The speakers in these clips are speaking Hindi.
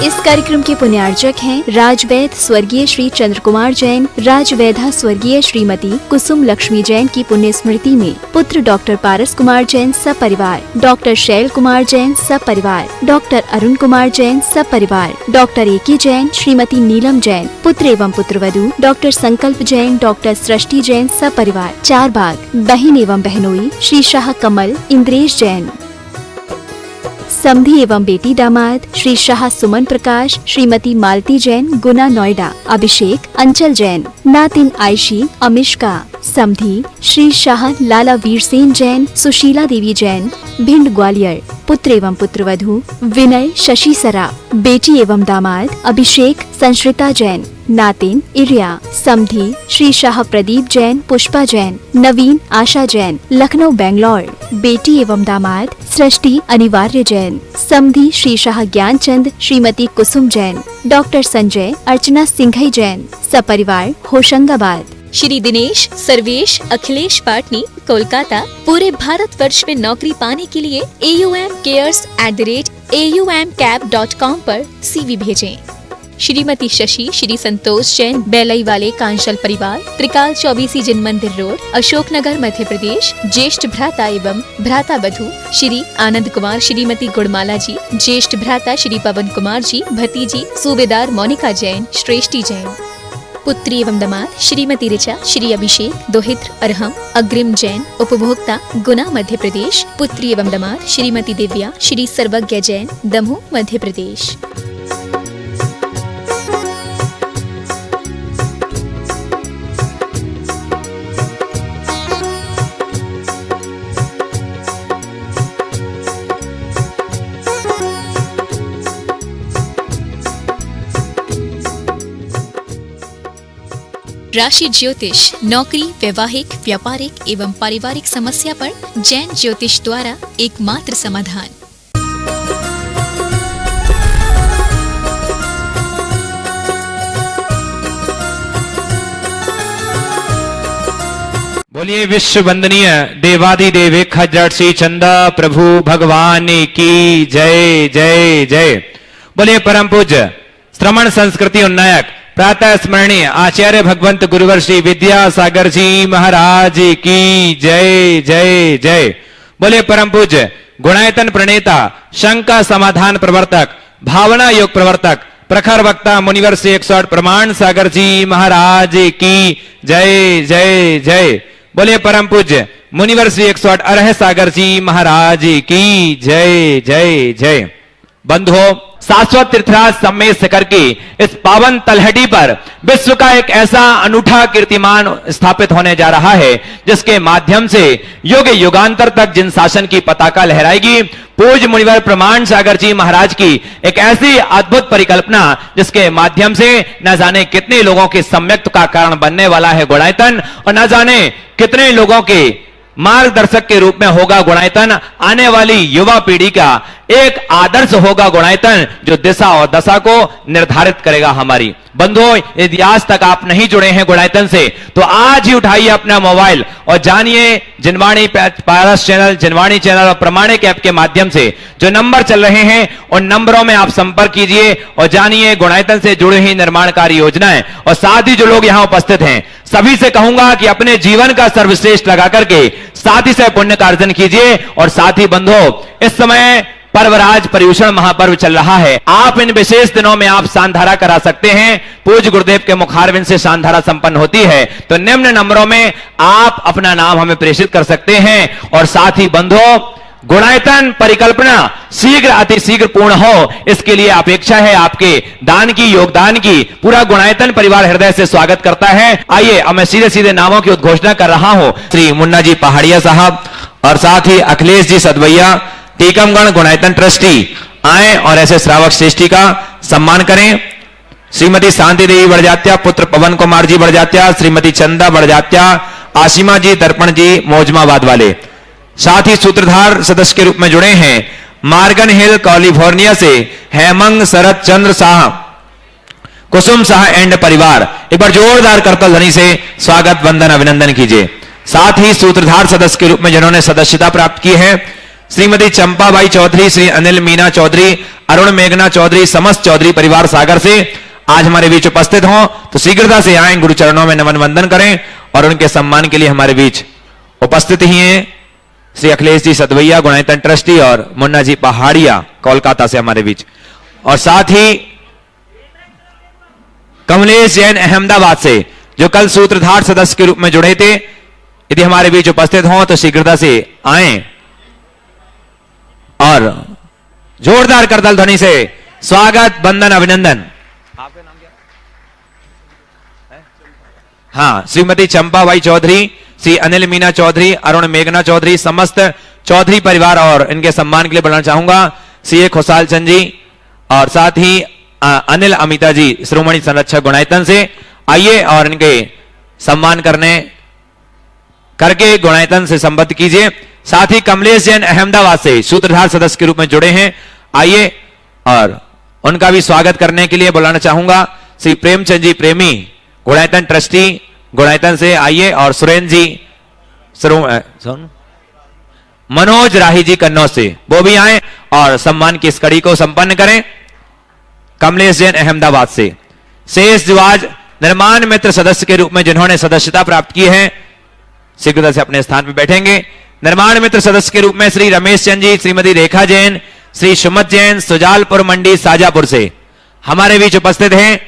इस कार्यक्रम के पुण्यार्चक हैं राजवैद्य स्वर्गीय श्री चंद्र कुमार जैन, राजवैद्या स्वर्गीय श्रीमती कुसुम लक्ष्मी जैन की पुण्य स्मृति में पुत्र डॉक्टर पारस कुमार जैन सपरिवार, डॉक्टर शैल कुमार जैन सपरिवार, डॉक्टर अरुण कुमार जैन सपरिवार, डॉक्टर एके जैन, श्रीमती नीलम जैन, पुत्र एवं पुत्रवधू डॉक्टर संकल्प जैन, डॉक्टर सृष्टि जैन सपरिवार, चार बाग, बहन एवं बहनोई श्री शाह कमल इंद्रेश जैन, समधी एवं बेटी दामाद श्री शाह सुमन प्रकाश, श्रीमती मालती जैन गुना नोएडा, अभिषेक अंचल जैन, नातिन आयशी अमिष्का, समधी श्री शाह लाला वीरसेन जैन, सुशीला देवी जैन भिंड ग्वालियर, पुत्र एवं पुत्रवधू विनय शशि सरा, बेटी एवं दामाद अभिषेक संश्रिता जैन, नातिन इरिया, समधी श्री शाह प्रदीप जैन पुष्पा जैन, नवीन आशा जैन लखनऊ बेंगलोर, बेटी एवं दामाद सृष्टि अनिवार्य जैन, समधी श्री शाह ज्ञानचंद श्रीमती कुसुम जैन, डॉक्टर संजय अर्चना सिंघई जैन सपरिवार होशंगाबाद, श्री दिनेश सर्वेश अखिलेश पाटनी कोलकाता, पूरे भारतवर्ष में नौकरी पाने के लिए aumcares@aumcap.com पर CV भेजें। श्रीमती शशि श्री संतोष जैन बेलई वाले कांशल परिवार, त्रिकाल 24 जिन मंदिर रोड, अशोकनगर मध्य प्रदेश, ज्येष्ठ भ्राता एवं भ्राता वधू श्री आनंद कुमार श्रीमती गुड़माला जी, ज्येष्ठ भ्राता श्री पवन कुमार जी, भतीजी सूबेदार मोनिका जैन श्रेष्ठी जैन, पुत्री एवं दामाद श्रीमती ऋचा श्री अभिषेक दोहित्र अरहम अग्रिम जैन उपभोक्ता गुना मध्य प्रदेश, पुत्री एवं दामाद श्रीमती दिव्या श्री सर्वज्ञ जैन दमोह मध्य प्रदेश। राशि ज्योतिष नौकरी, वैवाहिक, व्यापारिक एवं पारिवारिक समस्या पर जैन ज्योतिष द्वारा एकमात्र समाधान। बोलिए विश्व वंदनीय देवादिदेव खजर्षि चंदा प्रभु भगवान की जय जय जय। बोलिए परम पूज्य श्रमण संस्कृति उन्नायक प्रातः स्मरणीय आचार्य भगवंत गुरुवर श्री विद्यासागर जी महाराज की जय जय जय। बोले परम पूज्य गुणायतन प्रणेता, शंका समाधान प्रवर्तक, भावना योग प्रवर्तक, प्रखर वक्ता मुनिवर से 108 प्रमाण सागर जी महाराज की जय जय जय। बोले परम पूज्य मुनिवर श्री 108 अरह सागर जी महाराज की जय जय जय। बंधुओं, शाश्वत तीर्थराज सम्मेद शिखर की इस पावन तलहटी पर विश्व का एक ऐसा अनूठा कीर्तिमान स्थापित होने जा रहा है जिसके माध्यम से युग युगांतर तक जिन शासन की पताका लहराएगी, पूज्य मुनिवर प्रमाण सागर जी महाराज की एक ऐसी अद्भुत परिकल्पना जिसके माध्यम से न जाने कितने लोगों के सम्यक्त का कारण बनने वाला है गुणायतन, और न जाने कितने लोगों के मार्गदर्शक के रूप में होगा गुणायतन। आने वाली युवा पीढ़ी का एक आदर्श होगा गुणायतन जो दिशा और दशा को निर्धारित करेगा हमारी। बंधुओं, यदि आज तक आप नहीं जुड़े हैं गुणायतन से तो आज ही उठाइए अपना मोबाइल और जानिए जिनवाणी पारस चैनल, जिनवाणी चैनल और प्रमाणिक ऐप के माध्यम से जो नंबर चल रहे हैं उन नंबरों में आप संपर्क कीजिए और जानिए गुणायतन से जुड़ी हुई निर्माणकारी योजनाएं। और साथ ही जो लोग यहां उपस्थित हैं सभी से कहूंगा कि अपने जीवन का सर्वश्रेष्ठ लगा करके साथ ही से पुण्य का अर्जन कीजिए। और साथ ही बंधुओं, इस समय पर्वराज पर्यूषण महापर्व चल रहा है। आप इन विशेष दिनों में आप शानधारा करा सकते हैं। पूज्य गुरुदेव के मुखारविंद से शानधारा संपन्न होती है, तो निम्न नंबरों में आप अपना नाम हमें प्रेषित कर सकते हैं। और साथ ही बंधुओं, गुणायतन परिकल्पना शीघ्र अति शीघ्र पूर्ण हो, इसके लिए अपेक्षा है आपके दान की, योगदान की। पूरा गुणायतन परिवार हृदय से स्वागत करता है। आइए अब मैं सीधे सीधे नामों की उद्घोषणा कर रहा हूं। श्री मुन्ना जी पहाड़िया साहब और साथ ही अखिलेश जी सदवैया, टीकमगढ़ गुणायतन ट्रस्टी, आए और ऐसे श्रावक श्रेष्ठी का सम्मान करें। श्रीमती शांति देवी बड़जात्या, पुत्र पवन कुमार जी बड़जात्या, श्रीमती चंदा बड़जात्या, आशिमा जी दर्पण जी मौजमाबाद वाले। साथ ही सूत्रधार सदस्य के रूप में जुड़े हैं मार्गन हिल कैलिफोर्निया से हेमंग शरद चंद्र शाह, कुसुम शाह एंड परिवार। एक बार जोरदार करतल ध्वनि से स्वागत वंदन अभिनंदन कीजिए। साथ ही सूत्रधार सदस्य के रूप में जिन्होंने सदस्यता प्राप्त की है श्रीमती चंपाबाई चौधरी, श्री अनिल मीना चौधरी, अरुण मेघना चौधरी, समस्त चौधरी परिवार सागर से आज हमारे बीच उपस्थित हों तो शीघ्रता से आए, गुरु चरणों में नमन वंदन करें। और उनके सम्मान के लिए हमारे बीच उपस्थित ही हैं श्री अखिलेश जी सदवैया, गुणायतन ट्रस्टी, और मुन्ना जी पहाड़िया कोलकाता से हमारे बीच, और साथ ही कमलेश जैन अहमदाबाद से जो कल सूत्रधार सदस्य के रूप में जुड़े थे, यदि हमारे बीच उपस्थित हों तो शीघ्रता से आए और जोरदार करताल ध्वनि से स्वागत, वंदन, अभिनंदन। आपका नाम क्या है? हाँ, श्रीमती चंपाबाई चौधरी, श्री अनिल मीना चौधरी, अरुण मेघना चौधरी, समस्त चौधरी परिवार, और इनके सम्मान के लिए बुलाना चाहूंगा सी खुशाल चंद जी, और साथ ही अनिल अमिता जी श्रोमणी संरक्षक गुणायतन से। आइए और इनके सम्मान करके गुणायतन से संबद्ध कीजिए। साथ ही कमलेश जैन अहमदाबाद से सूत्रधार सदस्य के रूप में जुड़े हैं, आइए और उनका भी स्वागत करने के लिए बुलाना चाहूंगा श्री प्रेमचंद जी प्रेमी, गुणायतन ट्रस्टी गुणायतन से। आइए, और सुरेंद्र जी मनोज राही जी कन्नौज से, वो भी आए और सम्मान की इस कड़ी को संपन्न करें। कमलेश जैन अहमदाबाद से। शेष जो आज निर्माण मित्र सदस्य के रूप में जिन्होंने सदस्यता प्राप्त की है, शीघ्रता से अपने स्थान पर बैठेंगे। निर्माण मित्र सदस्य के रूप में श्री रमेश चंद जी, श्रीमती रेखा जैन, श्री सुमत जैन, सुजालपुर मंडी साजापुर से हमारे बीच उपस्थित हैं।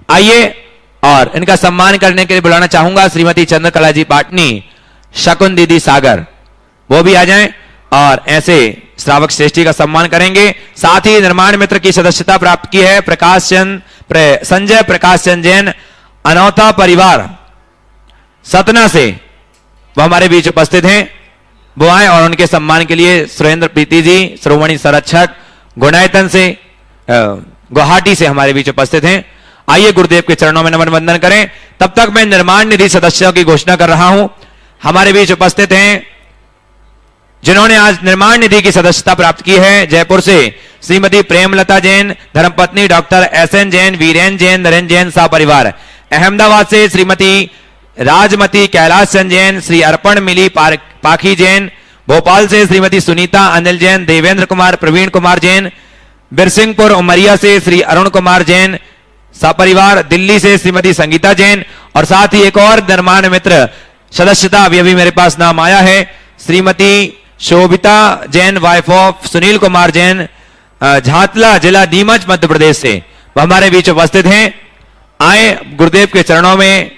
आइए और इनका सम्मान करने के लिए बुलाना चाहूंगा श्रीमती चंद्रकला जी पाटनी, शकुन दीदी सागर, वो भी आ जाएं और ऐसे श्रावक श्रेष्ठी का सम्मान करेंगे। साथ ही निर्माण मित्र की सदस्यता प्राप्त की है संजय प्रकाश चंद जैन, अनौता परिवार सतना से, वो हमारे बीच उपस्थित हैं, वो आए और उनके सम्मान के लिए सुरेंद्र प्रीति जी श्रोमणी संरक्षक गुणायतन से गुवाहाटी से हमारे बीच उपस्थित हैं। आइए गुरुदेव के चरणों में नमन वंदन करें। तब तक मैं निर्माण निधि सदस्यों की घोषणा कर रहा हूं। हमारे बीच उपस्थित हैं जिन्होंने आज निर्माण निधि की सदस्यता प्राप्त की है। जयपुर से श्रीमती प्रेमलता जैन, धर्मपत्नी डॉक्टर एसएन जैन, वीरेन जैन, नरेंद्र जैन सा परिवार। अहमदाबाद से श्रीमती राजमती कैलाश चंद जैन, श्री अर्पण मिली पाखी जैन। भोपाल से श्रीमती सुनीता अनिल जैन, देवेंद्र कुमार, प्रवीण कुमार जैन। बिरसिंहपुर उमरिया से श्री अरुण कुमार जैन सपरिवार। दिल्ली से श्रीमती संगीता जैन, और साथ ही एक और निर्माण मित्र सदस्यता अभी मेरे पास नाम आया है, श्रीमती शोभिता जैन, वाइफ ऑफ सुनील कुमार जैन, झातला जिला नीमच मध्य प्रदेश से, वो हमारे बीच उपस्थित हैं। आए गुरुदेव के चरणों में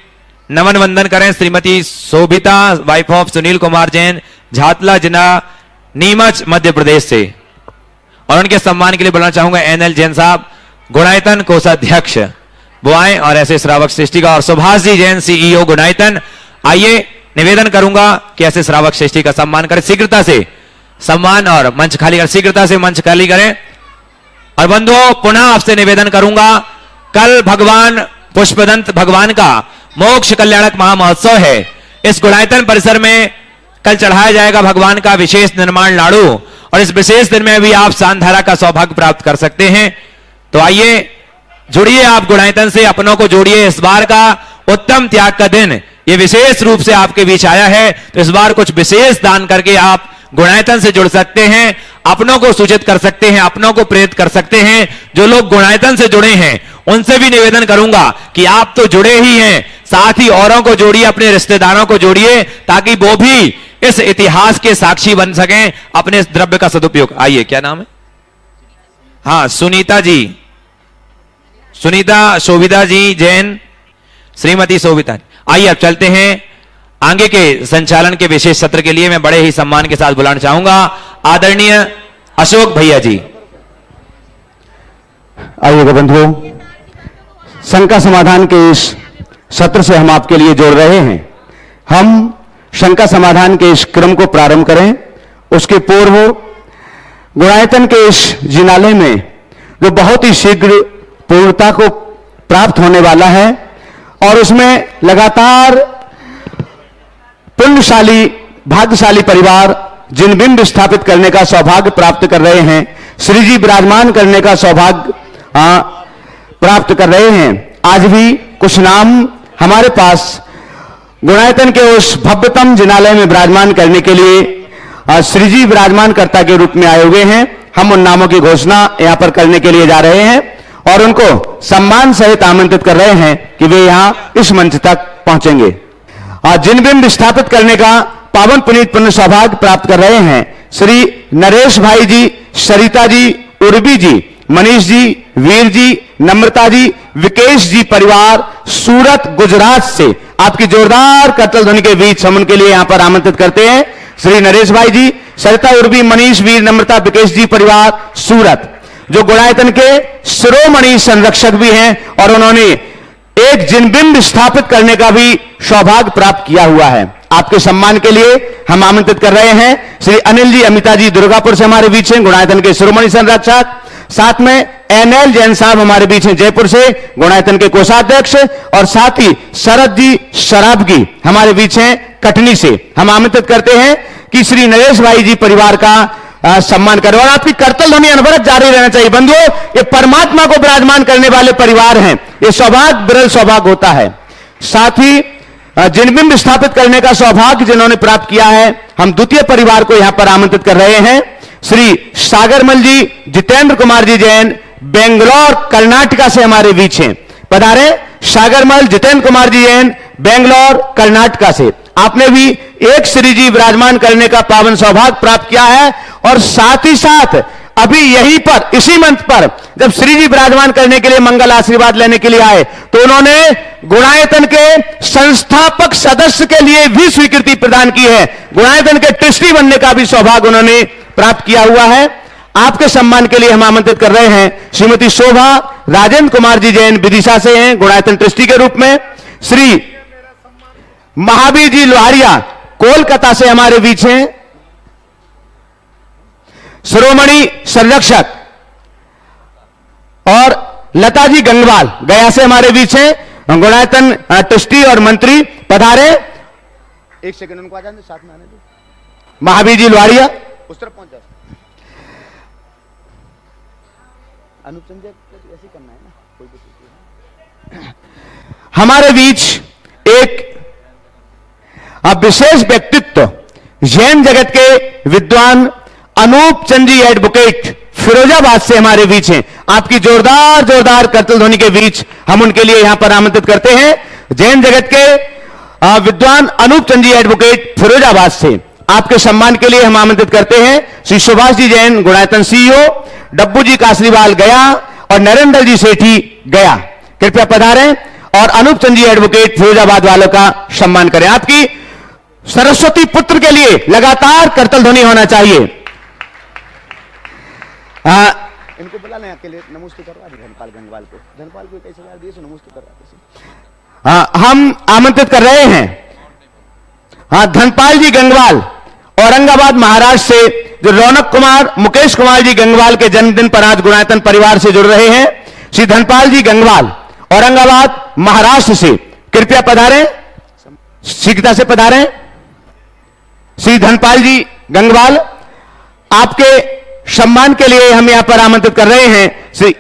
नमन वंदन करें। श्रीमती शोभिता, वाइफ ऑफ सुनील कुमार जैन, झातला जिला नीमच मध्य प्रदेश से, और उनके सम्मान के लिए बुलाना चाहूंगा एनएल जैन साहब, गुणायतन कोषाध्यक्ष, वो आए और ऐसे श्रावक श्रेष्ठी का। और सुभाष जी जैन, सीईओ गुणायतन। आइए, निवेदन करूंगा कि ऐसे श्रावक श्रेष्ठी का सम्मान करें। शीघ्रता से सम्मान और मंच खाली करें, शीघ्रता से मंच खाली करें। और बंधुओं, पुनः आपसे निवेदन करूंगा, कल भगवान पुष्पदंत भगवान का मोक्ष कल्याणक महामहोत्सव है। इस गुणायतन परिसर में कल चढ़ाया जाएगा भगवान का विशेष निर्माण लाड़ू, और इस विशेष दिन में भी आप सांधारा का सौभाग्य प्राप्त कर सकते हैं। तो आइए जुड़िए, आप गुणायतन से अपनों को जोड़िए। इस बार का उत्तम त्याग का दिन ये विशेष रूप से आपके बीच आया है, तो इस बार कुछ विशेष दान करके आप गुणायतन से जुड़ सकते हैं, अपनों को सूचित कर सकते हैं, अपनों को प्रेरित कर सकते हैं। जो लोग गुणायतन से जुड़े हैं उनसे भी निवेदन करूंगा कि आप तो जुड़े ही हैं, साथ ही औरों को जोड़िए, अपने रिश्तेदारों को जोड़िए, ताकि वो भी इस इतिहास के साक्षी बन सकें, अपने इस द्रव्य का सदुपयोग। आइए, क्या नाम है? हाँ, सुनीता जी, सुनीता शोभिता जी जैन, श्रीमती शोभिता। आइए अब चलते हैं आगे के संचालन के विशेष सत्र के लिए। मैं बड़े ही सम्मान के साथ बुलाना चाहूंगा आदरणीय अशोक भैया जी। आइएगा बंधुओं, शंका समाधान के इस सत्र से हम आपके लिए जोड़ रहे हैं। हम शंका समाधान के इस क्रम को प्रारंभ करें, उसके पूर्व गुणायतन के इस जिनालय में जो बहुत ही शीघ्र पूर्णता को प्राप्त होने वाला है, और उसमें लगातार पुण्यशाली भाग्यशाली परिवार जिन बिंब स्थापित करने का सौभाग्य प्राप्त कर रहे हैं, श्री जी विराजमान करने का सौभाग्य प्राप्त कर रहे हैं। आज भी कुछ नाम हमारे पास गुणायतन के उस भव्यतम जिनालय में विराजमान करने के लिए श्री जी विराजमान कर्ता के रूप में आए हुए हैं। हम उन नामों की घोषणा यहां पर करने के लिए जा रहे हैं और उनको सम्मान सहित आमंत्रित कर रहे हैं कि वे यहां इस मंच तक पहुंचेंगे। जिन बिंब स्थापित करने का पावन पुनीत पुण्य सौभाग्य प्राप्त कर रहे हैं श्री नरेश भाई जी, सरिता जी, उर्वी जी, मनीष जी, वीर जी, नम्रता जी, विकेश जी परिवार सूरत गुजरात से आपकी जोरदार करतल ध्वनि के बीच हम उनके लिए यहां पर आमंत्रित करते हैं। श्री नरेश भाई जी, सरिता, उर्वी, मनीष, वीर, नम्रता, विकेश जी परिवार सूरत, जो गुणायतन के शिरोमणि संरक्षक भी हैं और उन्होंने एक जिनबिंब स्थापित करने का भी सौभाग्य प्राप्त किया हुआ है। आपके सम्मान के लिए हम आमंत्रित कर रहे हैं श्री अनिल जी, अमिता जी दुर्गापुर से हमारे बीच हैं, गुणायतन के शिरोमणि संरक्षक। साथ में एनएल जैन साहब हमारे बीच हैं जयपुर से, गुणायतन के कोषाध्यक्ष, और साथ ही शरद जी शराबगी हमारे बीच हैं कटनी से। हम आमंत्रित करते हैं कि श्री नरेश भाई जी परिवार का सम्मान करें और आपकी करतल ध्वनि अनवरत जारी रहना चाहिए। बंधुओं, ये परमात्मा को विराजमान करने वाले परिवार हैं, ये सौभाग्य विरल सौभाग्य होता है। साथ ही जिनबिंब स्थापित करने का सौभाग्य जिन्होंने प्राप्त किया है, हम द्वितीय परिवार को यहां पर आमंत्रित कर रहे हैं। श्री सागरमल जी, जितेंद्र कुमार जी जैन, बेंगलोर कर्नाटका से हमारे बीच हैं। पधारे सागरमल, जितेंद्र कुमार जी जैन, बेंगलोर कर्नाटका से। आपने भी एक श्री जी विराजमान करने का पावन सौभाग्य प्राप्त किया है और साथ ही साथ अभी यहीं पर इसी मंच पर जब श्री जी विराजमान करने के लिए मंगल आशीर्वाद लेने के लिए आए तो उन्होंने गुणायतन के संस्थापक सदस्य के लिए भी स्वीकृति प्रदान की है। गुणायतन के ट्रस्टी बनने का भी सौभाग्य उन्होंने प्राप्त किया हुआ है। आपके सम्मान के लिए हम आमंत्रित कर रहे हैं श्रीमती शोभा राजेंद्र कुमार जी जैन, विदिशा से हैं, गुणायतन ट्रस्टी के रूप में। श्री महावीर जी लोहारिया कोलकाता से हमारे बीच हैं, शिरोमणि संरक्षक। और लता जी गंगवाल गया से हमारे बीच हैं, गुणायतन ट्रस्टी और मंत्री। पधारे, एक सेकंड उनको आ जाने साथ में आने दो। महावीर जी लोहारिया उस तरफ पहुंच जाओ। अनुप संजय ऐसे करना है ना, कोई भी। हमारे बीच एक विशेष व्यक्तित्व जैन जगत के विद्वान अनूप चंद जी एडवोकेट फिरोजाबाद से हमारे बीच हैं। आपकी जोरदार जोरदार करतल ध्वनि के बीच हम उनके लिए यहां पर आमंत्रित करते हैं जैन जगत के विद्वान अनूप चंद जी एडवोकेट फिरोजाबाद से। आपके सम्मान के लिए हम आमंत्रित करते हैं श्री सुभाष जी जैन, गुणायतन सीईओ, डब्बू जी कासरीवाल गया और नरेंद्र जी सेठी गया। कृपया पधारें और अनूप चंद जी एडवोकेट फिरोजाबाद वालों का सम्मान करें। आपकी सरस्वती पुत्र के लिए लगातार करतल ध्वनि होना चाहिए। इनको बुला लें अकेले, नमस्ते करवा दी धनपाल गंगवाल को। धनपाल को 21,000 दिए, नमस्ते करवा। हम आमंत्रित कर रहे हैं धनपाल जी गंगवाल औरंगाबाद महाराष्ट्र से, जो रौनक कुमार, मुकेश कुमार जी गंगवाल के जन्मदिन पर आज गुणायतन परिवार से जुड़ रहे हैं। श्री धनपाल जी गंगवाल औरंगाबाद महाराष्ट्र से कृपया पधारें, शीघ्रता से पधारें। श्री धनपाल जी गंगवाल, आपके सम्मान के लिए हम यहां पर आमंत्रित कर रहे हैं श्री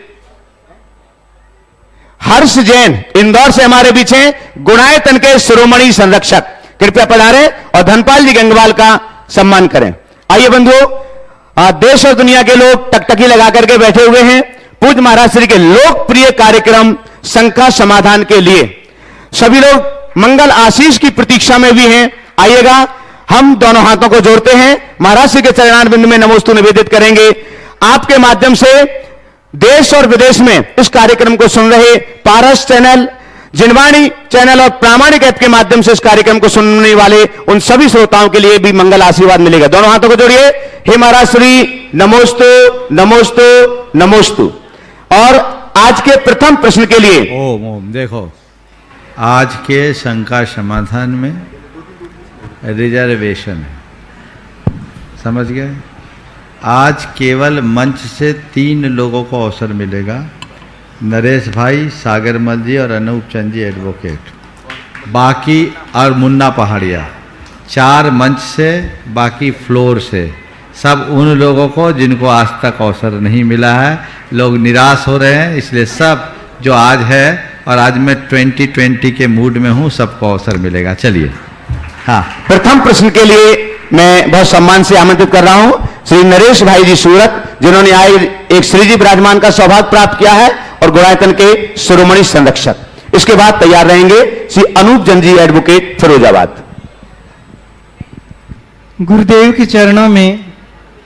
हर्ष जैन, इंदौर से हमारे बीच हैं, गुणायतन के शिरोमणि संरक्षक। कृपया पधारें और धनपाल जी गंगवाल का सम्मान करें। आइए बंधुओं, देश और दुनिया के लोग टकटकी लगा करके बैठे हुए हैं पूज्य महाराज श्री के लोकप्रिय कार्यक्रम शंका समाधान के लिए। सभी लोग मंगल आशीष की प्रतीक्षा में भी हैं। आइएगा, हम दोनों हाथों को जोड़ते हैं, महाराज श्री के चरणार बिंदु में नमोस्तु निवेदित करेंगे। आपके माध्यम से देश और विदेश में इस कार्यक्रम को सुन रहे पारस चैनल, जिनवाणी चैनल और प्रामाणिक ऐप के माध्यम से इस कार्यक्रम को सुनने वाले उन सभी श्रोताओं के लिए भी मंगल आशीर्वाद मिलेगा। दोनों हाथों को जोड़िए, हे महाराज श्री नमोस्तु नमोस्तु नमोस्तु। और आज के प्रथम प्रश्न के लिए ओम देखो, आज के शंका समाधान में रिजर्वेशन है, समझ गए। आज केवल मंच से 3 लोगों को अवसर मिलेगा, नरेश भाई, सागरमल जी और अनूप चंद जी एडवोकेट। बाकी और मुन्ना पहाड़िया 4 मंच से, बाकी फ्लोर से। सब उन लोगों को जिनको आज तक अवसर नहीं मिला है, लोग निराश हो रहे हैं, इसलिए सब जो आज है, और आज मैं 2020 के मूड में हूँ, सबको अवसर मिलेगा। चलिए। हाँ, प्रथम प्रश्न के लिए मैं बहुत सम्मान से आमंत्रित कर रहा हूं श्री नरेश भाई जी सूरत, जिन्होंने आज एक श्रीजी विराजमान का सौभाग्य प्राप्त किया है और गुणायतन के शिरोमणि संरक्षक। इसके बाद तैयार रहेंगे श्री अनूप जैन जी एडवोकेट फिरोजाबाद। गुरुदेव के चरणों में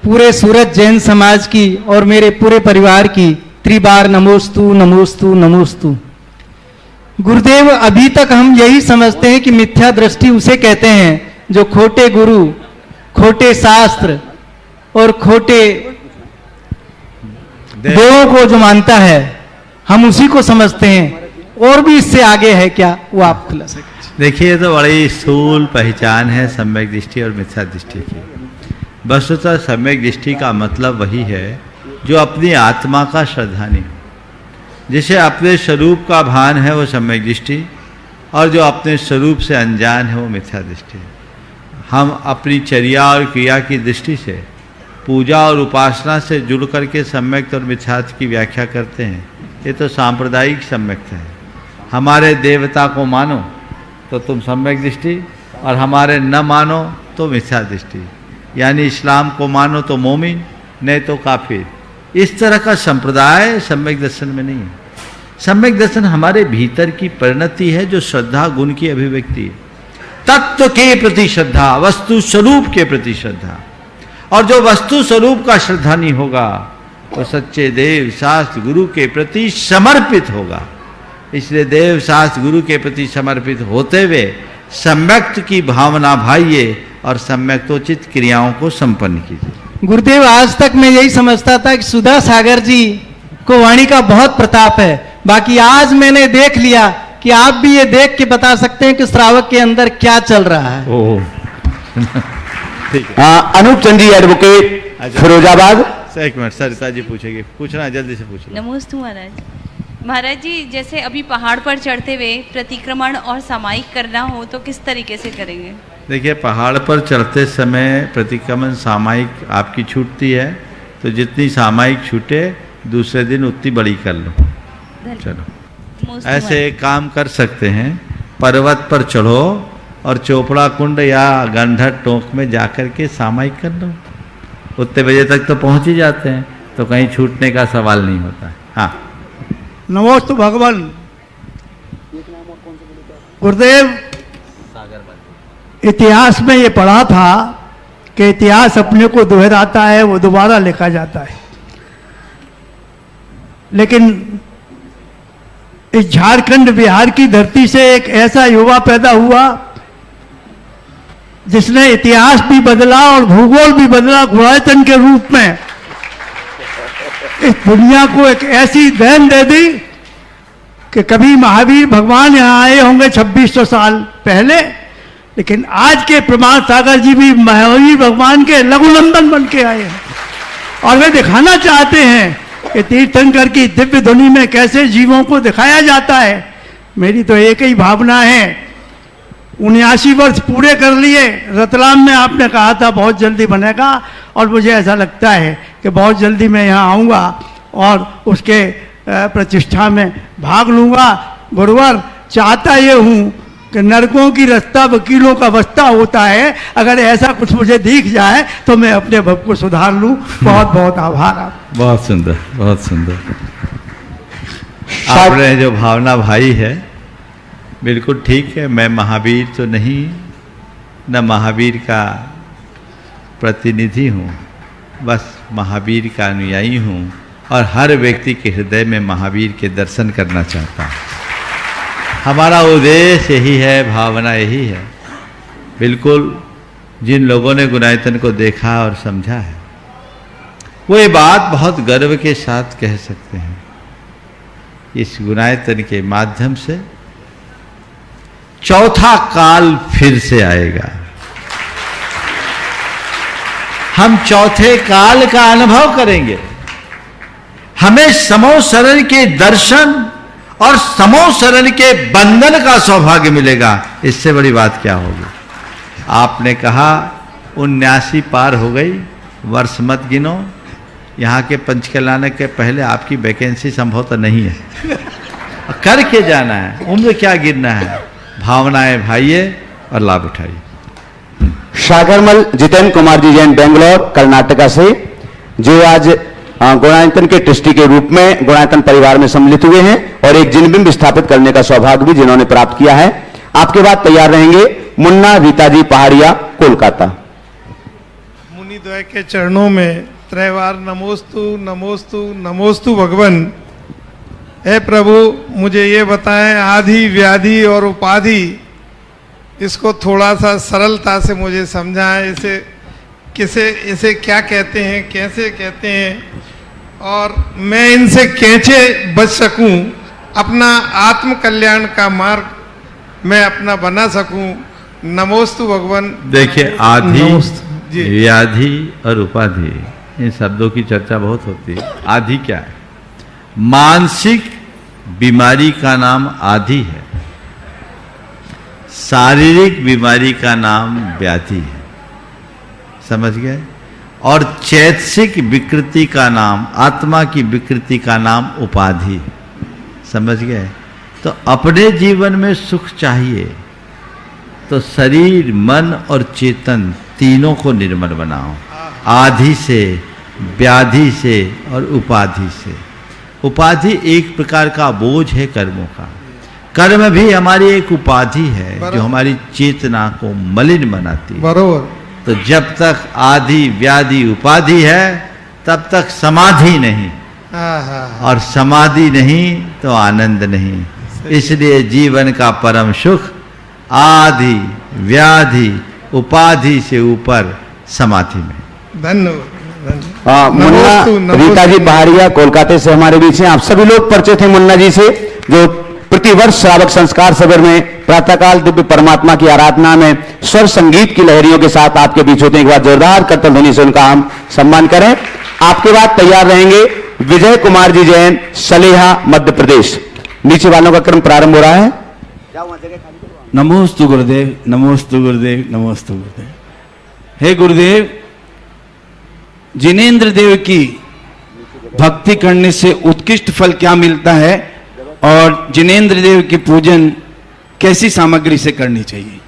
पूरे सूरत जैन समाज की और मेरे पूरे परिवार की त्रिबार नमोस्तु नमोस्तु नमोस्तु। गुरुदेव, अभी तक हम यही समझते हैं कि मिथ्या दृष्टि उसे कहते हैं जो खोटे गुरु, खोटे शास्त्र और खोटे देवों को जो मानता है, हम उसी को समझते हैं। और भी इससे आगे है क्या, वो आप खुला सकते। देखिए, तो बड़ी स्थूल पहचान है सम्यक दृष्टि और मिथ्या दृष्टि की। वस्तुतः सम्यक दृष्टि का मतलब वही है जो अपनी आत्मा का श्रद्धानी हो, जिसे अपने स्वरूप का भान है वो सम्यक दृष्टि, और जो अपने स्वरूप से अनजान है वो मिथ्या दृष्टि। हम अपनी चर्या और क्रिया की दृष्टि से, पूजा और उपासना से जुड़ करके सम्यक्त और मिथ्यात्व की व्याख्या करते हैं। ये तो सांप्रदायिक सम्यक्त है। हमारे देवता को मानो तो तुम सम्यक दृष्टि, और हमारे न मानो तो मिथ्या दृष्टि। यानी इस्लाम को मानो तो मोमिन, नहीं तो काफिर। इस तरह का संप्रदाय सम्यक दर्शन में नहीं है। सम्यक दर्शन हमारे भीतर की परिणति है, जो श्रद्धा गुण की अभिव्यक्ति है। तत्व के प्रति श्रद्धा, वस्तु स्वरूप के प्रति श्रद्धा। और जो वस्तु स्वरूप का श्रद्धा नहीं होगा वो सच्चे देव शास्त्र गुरु के प्रति समर्पित होगा। इसलिए देव शास्त्र गुरु के प्रति समर्पित होते हुए सम्यक्त की भावना भाइये और सम्यक्तोचित क्रियाओं को संपन्न कीजिए। गुरुदेव, आज तक मैं यही समझता था कि सुधा सागर जी को वाणी का बहुत प्रताप है। बाकी आज मैंने देख लिया कि आप भी ये देख के बता सकते हैं कि श्रावक के अंदर क्या चल रहा है। ठीक है। अनूप चंद जी एडवोकेट फिरोजाबाद। एक मिनट, सरिता जी पूछेगी, पूछना जल्दी से पूछना। नमोस्तु महाराज। महाराज जी, जैसे अभी पहाड़ पर चढ़ते हुए प्रतिक्रमण और सामायिक करना हो तो किस तरीके से करेंगे? देखिए, पहाड़ पर चढ़ते समय प्रतिक्रमण सामायिक आपकी छूटती है, तो जितनी सामायिक छूटे दूसरे दिन उतनी बड़ी कर लो। चलो, ऐसे एक काम कर सकते हैं, पर्वत पर चढ़ो और चोपड़ा कुंड या गंधर टोंक में जाकर के सामायिक कर लो। उतने बजे तक तो पहुंच ही जाते हैं, तो कहीं छूटने का सवाल नहीं होता है। हाँ, नमोस्तु भगवान। गुरुदेव, इतिहास में ये पढ़ा था कि इतिहास अपने को दोहराता है, वो दोबारा लिखा जाता है। लेकिन इस झारखंड बिहार की धरती से एक ऐसा युवा पैदा हुआ जिसने इतिहास भी बदला और भूगोल भी बदला गुणायतन के रूप में। इस दुनिया को एक ऐसी देन दे दी कि कभी महावीर भगवान यहाँ आए होंगे 2600 साल पहले, लेकिन आज के प्रमाण सागर जी भी महावीर भगवान के लघुनंदन बन के आए हैं। और वे दिखाना चाहते हैं कि तीर्थंकर की दिव्य ध्वनि में कैसे जीवों को दिखाया जाता है। मेरी तो एक ही भावना है, 79 वर्ष पूरे कर लिए। रतलाम में आपने कहा था बहुत जल्दी बनेगा, और मुझे ऐसा लगता है कि बहुत जल्दी मैं यहाँ आऊँगा और उसके प्रतिष्ठा में भाग लूँगा। गुरुवर, चाहता ये हूँ कि नरकों की रास्ता वकीलों का बस्ता होता है। अगर ऐसा कुछ मुझे दिख जाए तो मैं अपने भव को सुधार लूँ। बहुत बहुत आभार आप। बहुत सुंदर, बहुत सुंदर। आपने जो भावना भाई है बिल्कुल ठीक है। मैं महावीर तो नहीं, न महावीर का प्रतिनिधि हूँ, बस महावीर का अनुयायी हूँ, और हर व्यक्ति के हृदय में महावीर के दर्शन करना चाहता हूँ। हमारा उद्देश्य यही है, भावना यही है। बिल्कुल जिन लोगों ने गुणायतन को देखा और समझा है वो ये बात बहुत गर्व के साथ कह सकते हैं, इस गुणायतन के माध्यम से चौथा काल फिर से आएगा। हम चौथे काल का अनुभव करेंगे। हमें समो शरण के दर्शन और समो शरण के बंधन का सौभाग्य मिलेगा। इससे बड़ी बात क्या होगी? आपने कहा 79 पार हो गई, वर्ष मत गिनो। यहाँ के पंचकल्याण के पहले आपकी वैकेंसी संभवतः नहीं है। करके जाना है, उम्र क्या गिरना है। भावनाएं भाइये और लाभ उठाइए। सागरमल जितेंद्र कुमार जी जैन बेंगलोर कर्नाटका से, जो आज गुणायतन के ट्रस्टी के रूप में गुणायतन परिवार में सम्मिलित हुए हैं और एक जिनबिंब स्थापित करने का सौभाग्य भी जिन्होंने प्राप्त किया है। आपके बाद तैयार रहेंगे मुन्ना रीताजी पहाड़िया कोलकाता। मुनिद्वय के चरणों में त्रैवार नमोस्तु नमोस्तु नमोस्तु भगवन। हे प्रभु, मुझे ये बताएं, आदि व्याधि और उपाधि, इसको थोड़ा सा सरलता से मुझे समझाएं। इसे क्या कहते हैं, कैसे कहते हैं, और मैं इनसे कैसे बच सकूं, अपना आत्म कल्याण का मार्ग मैं अपना बना सकूं। नमोस्तु भगवान। देखिए, आदि व्याधि और उपाधि, इन शब्दों की चर्चा बहुत होती है। आदि क्या है? मानसिक बीमारी का नाम आदि है, शारीरिक बीमारी का नाम व्याधि है, समझ गए? और चैतसिक विकृति का नाम, आत्मा की विकृति का नाम उपाधि, समझ गए? तो अपने जीवन में सुख चाहिए तो शरीर, मन और चेतन तीनों को निर्मल बनाओ, आदि से, व्याधि से और उपाधि से। उपाधि एक प्रकार का बोझ है कर्मों का। कर्म भी हमारी एक उपाधि है जो हमारी चेतना को मलिन बनाती है। बरोबर। तो जब तक आदि व्याधि उपाधि है तब तक समाधि नहीं, और समाधि नहीं तो आनंद नहीं। इसलिए जीवन का परम सुख आदि व्याधि उपाधि से ऊपर समाधि में। धन्यवाद। मुन्ना रीताजी पहाड़िया कोलकाता से हमारे बीच हैं। आप सभी लोग परिचित हैं मुन्ना जी से, जो प्रतिवर्ष श्रावक संस्कार सबर में प्रातःकाल दिव्य परमात्मा की आराधना में स्वर संगीत की लहरियों के साथ आपके बीच होते हैं। एक बार जोरदार करतल ध्वनि से उनका हम सम्मान करें। आपके बाद तैयार रहेंगे विजय कुमार जी जैन, सलेहा मध्य प्रदेश। नीचे वालों का क्रम प्रारंभ हो रहा है। नमोस्तु गुरुदेव, नमोस्तु गुरुदेव, नमोस्तु गुरुदेव। हे गुरुदेव, जिनेंद्र देव की भक्ति करने से उत्कृष्ट फल क्या मिलता है और जिनेंद्र देव की पूजन कैसी सामग्री से करनी चाहिए?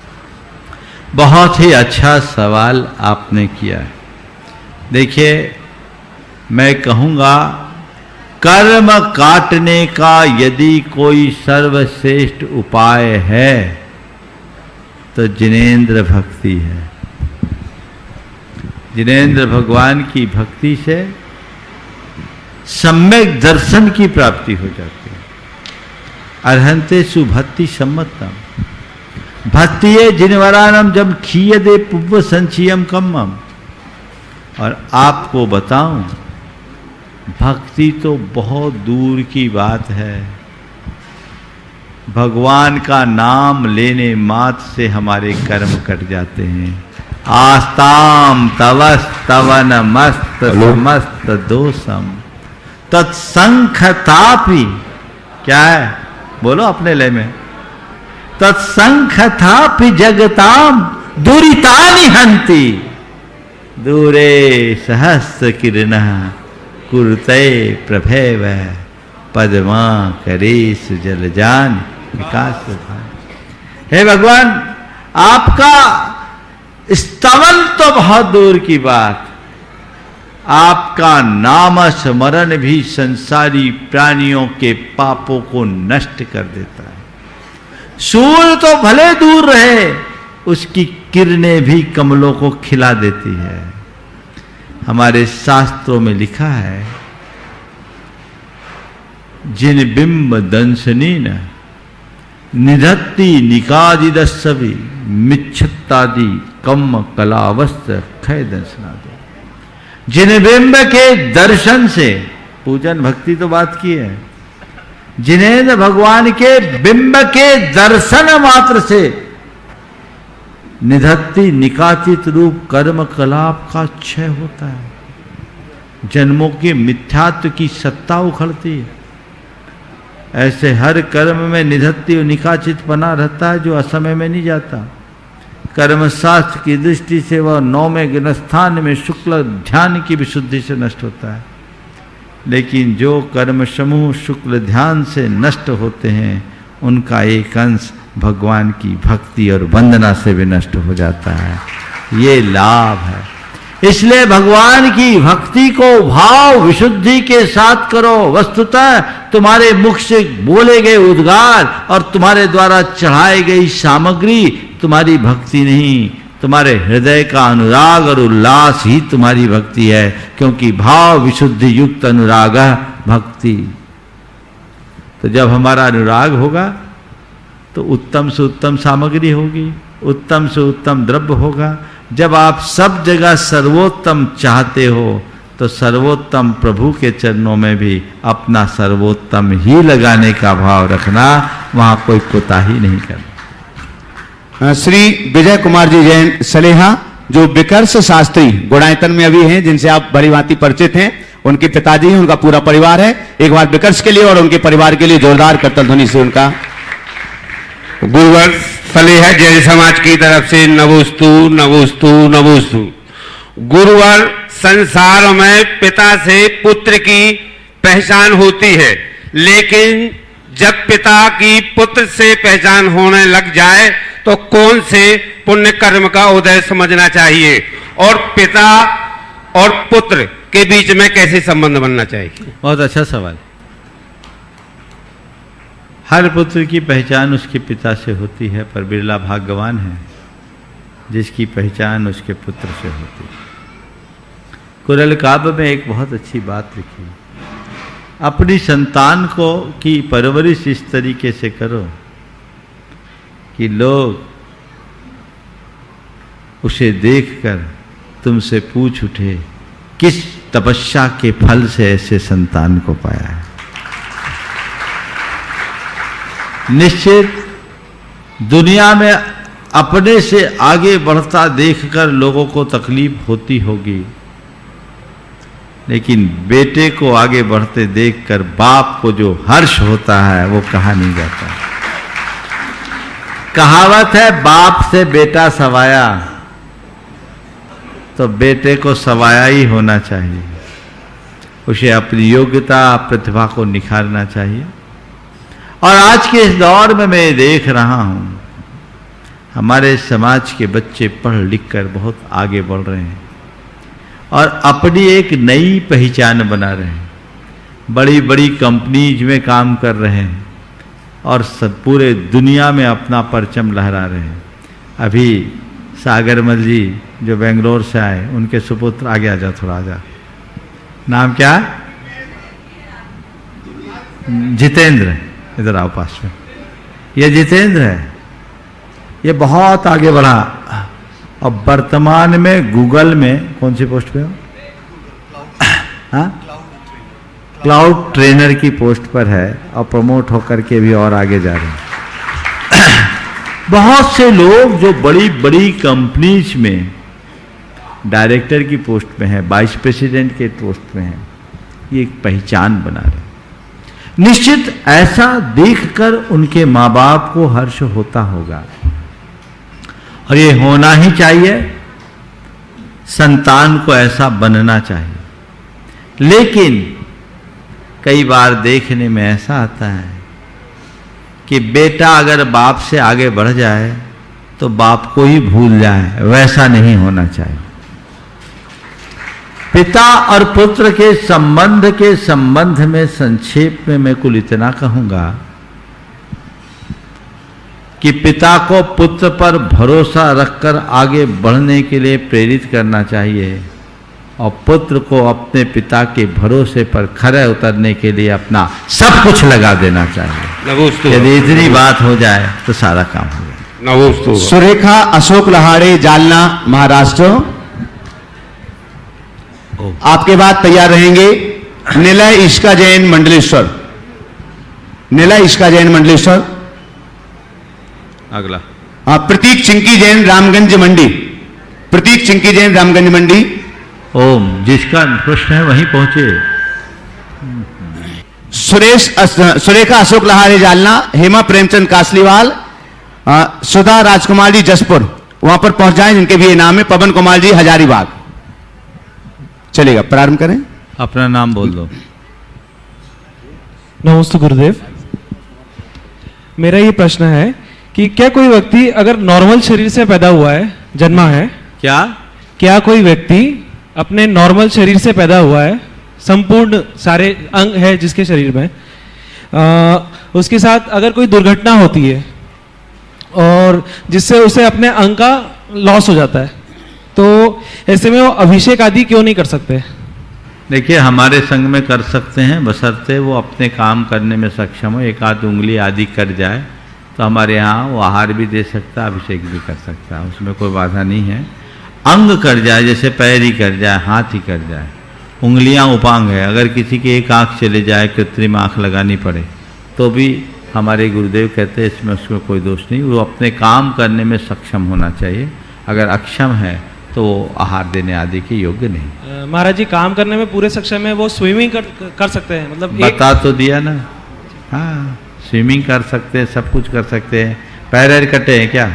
बहुत ही अच्छा सवाल आपने किया है। देखिए, मैं कहूँगा, कर्म काटने का यदि कोई सर्वश्रेष्ठ उपाय है तो जिनेंद्र भक्ति है। जिनेंद्र भगवान की भक्ति से सम्यक दर्शन की प्राप्ति हो जाती है। अर्हंते सुभक्ति सम्मतम भक्तिये जिनवरानम जब खीयदे पुव्व संचियम कम्मम। और आपको बताऊं, भक्ति तो बहुत दूर की बात है। भगवान का नाम लेने मात्र से हमारे कर्म कट जाते हैं। आस्ताम तवस्तवन मस्त मस्त दोषम तत्संखतापि, क्या है बोलो अपने लय में, तत्संखतापि जगताम दुरितानि हंति दूरे सहस्र किरणः कुरुते प्रभेव पद्मा करेश जलजान विकास। हे भगवान, आपका स्तवन तो बहुत दूर की बात, आपका नाम स्मरण भी संसारी प्राणियों के पापों को नष्ट कर देता है। सूर्य तो भले दूर रहे, उसकी किरणें भी कमलों को खिला देती है। हमारे शास्त्रों में लिखा है, जिन बिंब दंशनीन निधत्ति निकादिदस्सवि मिच्छत्तादि कम्म कलावस्त्र खय दंशनादि। जिन बिंब के दर्शन से, पूजन भक्ति तो बात की है, जिन्हें भगवान के बिंब के दर्शन मात्र से निधत्ति निकाचित रूप कर्म कलाप का क्षय होता है। जन्मों के मिथ्यात्व की सत्ता उखड़ती है। ऐसे हर कर्म में निधत्ति और निकाचित बना रहता है जो असमय में नहीं जाता। कर्मशास्त्र की दृष्टि से वह 9वें गृहस्थान में शुक्ल ध्यान की विशुद्धि से नष्ट होता है। लेकिन जो कर्म समूह शुक्ल ध्यान से नष्ट होते हैं, उनका एक अंश भगवान की भक्ति और वंदना से भी नष्ट हो जाता है। ये लाभ है। इसलिए भगवान की भक्ति को भाव विशुद्धि के साथ करो। वस्तुतः तुम्हारे मुख से बोले गए उद्गार और तुम्हारे द्वारा चढ़ाई गई सामग्री तुम्हारी भक्ति नहीं, तुम्हारे हृदय का अनुराग और उल्लास ही तुम्हारी भक्ति है, क्योंकि भाव विशुद्धि युक्त अनुराग भक्ति। तो जब हमारा अनुराग होगा तो उत्तम से उत्तम सामग्री होगी, उत्तम से उत्तम द्रव्य होगा। जब आप सब जगह सर्वोत्तम चाहते हो तो सर्वोत्तम प्रभु के चरणों में भी अपना सर्वोत्तम ही लगाने का भाव रखना, वहां कोई कोताही नहीं करना। श्री विजय कुमार जी जैन सलेहा, जो विकर्ष शास्त्री गुणायतन में अभी हैं, जिनसे आप भली भांति परिचित हैं, उनके पिताजी हैं, उनका पूरा परिवार है। एक बार विकर्ष के लिए और उनके परिवार के लिए जोरदार करतल ध्वनि से उनका। गुरुवर सलेहा जैन समाज की तरफ से नमोस्तु नमोस्तु नमोस्तु। गुरुवर, संसार में पिता से पुत्र की पहचान होती है, लेकिन जब पिता की पुत्र से पहचान होने लग जाए तो कौन से पुण्य कर्म का उदय समझना चाहिए, और पिता और पुत्र के बीच में कैसे संबंध बनना चाहिए? बहुत अच्छा सवाल। हर पुत्र की पहचान उसके पिता से होती है, पर बिरला भाग्यवान है जिसकी पहचान उसके पुत्र से होती है। कुरल काव्य में एक बहुत अच्छी बात लिखी, अपनी संतान को की परवरिश इस तरीके से करो कि लोग उसे देखकर तुमसे पूछ उठे किस तपस्या के फल से ऐसे संतान को पाया है। निश्चित दुनिया में अपने से आगे बढ़ता देखकर लोगों को तकलीफ होती होगी, लेकिन बेटे को आगे बढ़ते देखकर बाप को जो हर्ष होता है वो कहा नहीं जाता। कहावत है, बाप से बेटा सवाया, तो बेटे को सवाया ही होना चाहिए। उसे अपनी योग्यता प्रतिभा को निखारना चाहिए। और आज के इस दौर में मैं देख रहा हूं, हमारे समाज के बच्चे पढ़ लिख कर बहुत आगे बढ़ रहे हैं और अपनी एक नई पहचान बना रहे हैं। बड़ी बड़ी कंपनीज में काम कर रहे हैं और सब पूरे दुनिया में अपना परचम लहरा रहे हैं। अभी सागरमल जी जो बेंगलोर से आए, उनके सुपुत्र, आगे आ जा, थोड़ा आ जा, नाम क्या? जितेंद्र, इधर आओ पास में। ये जितेंद्र है, ये बहुत आगे बढ़ा और वर्तमान में गूगल में कौन सी पोस्ट पे हो? हाँ, क्लाउड ट्रेनर की पोस्ट पर है और प्रमोट होकर के भी और आगे जा रहे हैं। बहुत से लोग जो बड़ी बड़ी कंपनीज में डायरेक्टर की पोस्ट पे हैं, वाइस प्रेसिडेंट के पोस्ट में हैं, ये एक पहचान बना रहे हैं। निश्चित ऐसा देखकर उनके माँ बाप को हर्ष होता होगा और ये होना ही चाहिए। संतान को ऐसा बनना चाहिए। लेकिन कई बार देखने में ऐसा आता है कि बेटा अगर बाप से आगे बढ़ जाए तो बाप को ही भूल जाए, वैसा नहीं होना चाहिए। पिता और पुत्र के संबंध में संक्षेप में मैं कुल इतना कहूंगा कि पिता को पुत्र पर भरोसा रखकर आगे बढ़ने के लिए प्रेरित करना चाहिए और पुत्र को अपने पिता के भरोसे पर खरे उतरने के लिए अपना सब कुछ लगा देना चाहिए। यदि इतनी बात हो जाए तो सारा काम हो जाए। सुरेखा अशोक लहाड़े, जालना, महाराष्ट्र। आपके बाद तैयार रहेंगे निलय ईश्का जैन मंडलेश्वर। निलय ईश्का जैन मंडलेश्वर। अगला प्रतीक चिंकी जैन रामगंज मंडी। प्रतीक चिंकी जैन रामगंज मंडी। ओम, जिसका प्रश्न है वहीं पहुंचे। सुरेखा अशोक लहाड़े, जालना। हेमा प्रेमचंद कासलीवाल, सुधा राजकुमार जी जसपुर, वहां पर पहुंच जाएं, जिनके भी नाम है। पवन कुमार जी हजारीबाग। चलेगा, प्रारंभ करें। अपना नाम बोल दो। नमस्ते गुरुदेव, मेरा ये प्रश्न है कि क्या कोई व्यक्ति अगर नॉर्मल शरीर से पैदा हुआ है, जन्मा है, क्या कोई व्यक्ति अपने नॉर्मल शरीर से पैदा हुआ है, संपूर्ण सारे अंग है जिसके शरीर में, उसके साथ अगर कोई दुर्घटना होती है और जिससे उसे अपने अंग का लॉस हो जाता है, तो ऐसे में वो अभिषेक आदि क्यों नहीं कर सकते? देखिए, हमारे संग में कर सकते हैं, बशर्ते वो अपने काम करने में सक्षम हो। एक आध उंगली आदि कट जाए तो हमारे यहाँ वो आहार भी दे सकता है, अभिषेक भी कर सकता है, उसमें कोई बाधा नहीं है। अंग कट जाए, जैसे पैर ही कट जाए, हाथ ही कट जाए, उंगलियां उपांग है, अगर किसी की एक आंख चले जाए, कृत्रिम आंख लगानी पड़े, तो भी हमारे गुरुदेव कहते हैं इसमें उसमें कोई दोष नहीं, वो अपने काम करने में सक्षम होना चाहिए। अगर अक्षम है तो वो आहार देने आदि के योग्य नहीं। महाराज जी, काम करने में पूरे सक्षम है, वो स्विमिंग कर सकते हैं, मतलब बता तो दिया ना। हाँ, स्विमिंग कर सकते हैं, सब कुछ कर सकते हैं। पैर कटे हैं क्या?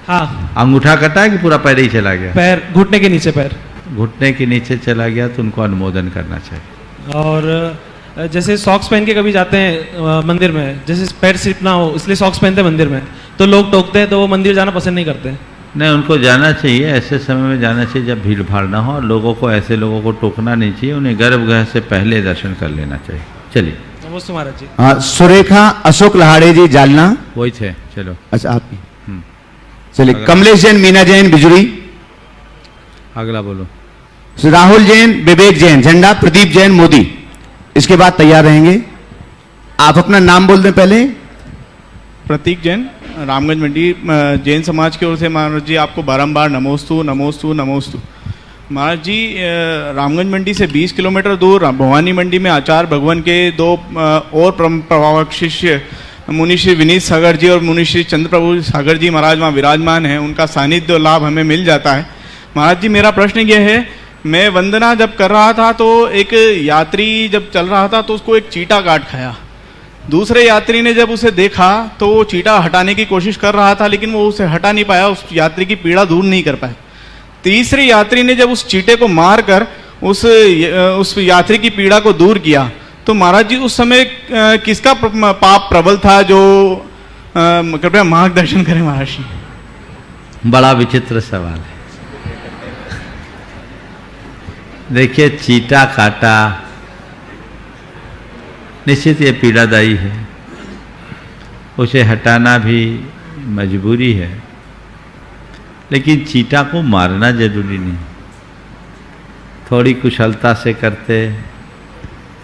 हाँ। अंगूठा कटा है कि पूरा पैर ही चला गया? पैर, घुटने के नीचे पैर। घुटने के नीचे चला गया तो उनको अनुमोदन करना चाहिए। और जैसे सॉक्स पहन के कभी जाते हैं मंदिर में, जैसे पैर स्लिप ना हो इसलिए सॉक्स पहनते हैं मंदिर में, तो लोग टोकते हैं, तो वो मंदिर जाना पसंद नहीं करते। नहीं, उनको जाना चाहिए, ऐसे समय में जाना चाहिए जब भीड़ भाड़ ना हो। और लोगों को, ऐसे लोगों को टोकना नहीं चाहिए, उन्हें गर्भगृह से पहले दर्शन कर लेना चाहिए। चलिए। नमस्ते महाराज जी। सुरेखा अशोक लहाड़े जी, जालना। वही थे, चलो। अच्छा, आप ही। चलिए। कमलेश जैन, मीना जैन, बिजुरी। अगला बोलो। राहुल जैन, विवेक जैन, झंडा, प्रदीप जैन, मोदी। इसके बाद तैयार रहेंगे। आप अपना नाम बोल दें पहले। प्रतीक जैन, रामगंज मंडी, जैन समाज की ओर से महाराज जी आपको बारंबार नमोस्तु नमोस्तु नमोस्तु। महाराज जी, रामगंज मंडी से 20 किलोमीटर दूर भवानी मंडी में आचार्य भगवान के दो और प्रभावक शिष्य मुनि श्री विनीत सागर जी और मुनि श्री चंद्र प्रभु सागर जी महाराज वहाँ विराजमान हैं। उनका सानिध्य लाभ हमें मिल जाता है। महाराज जी, मेरा प्रश्न यह है, मैं वंदना जब कर रहा था तो एक यात्री जब चल रहा था तो उसको एक चीटा काट खाया। दूसरे यात्री ने जब उसे देखा तो वो चीटा हटाने की कोशिश कर रहा था, लेकिन वो उसे हटा नहीं पाया, उस यात्री की पीड़ा दूर नहीं कर पाया। तीसरे यात्री ने जब उस चीटे को मार कर उस यात्री की पीड़ा को दूर किया, तो महाराज जी उस समय किसका पाप प्रबल था? जो कृपया मार्गदर्शन करें महाराज जी। बड़ा विचित्र सवाल है। देखिए, चीटा काटा, निश्चित ये पीड़ादायी है, उसे हटाना भी मजबूरी है, लेकिन चीटा को मारना जरूरी नहीं। थोड़ी कुशलता से करते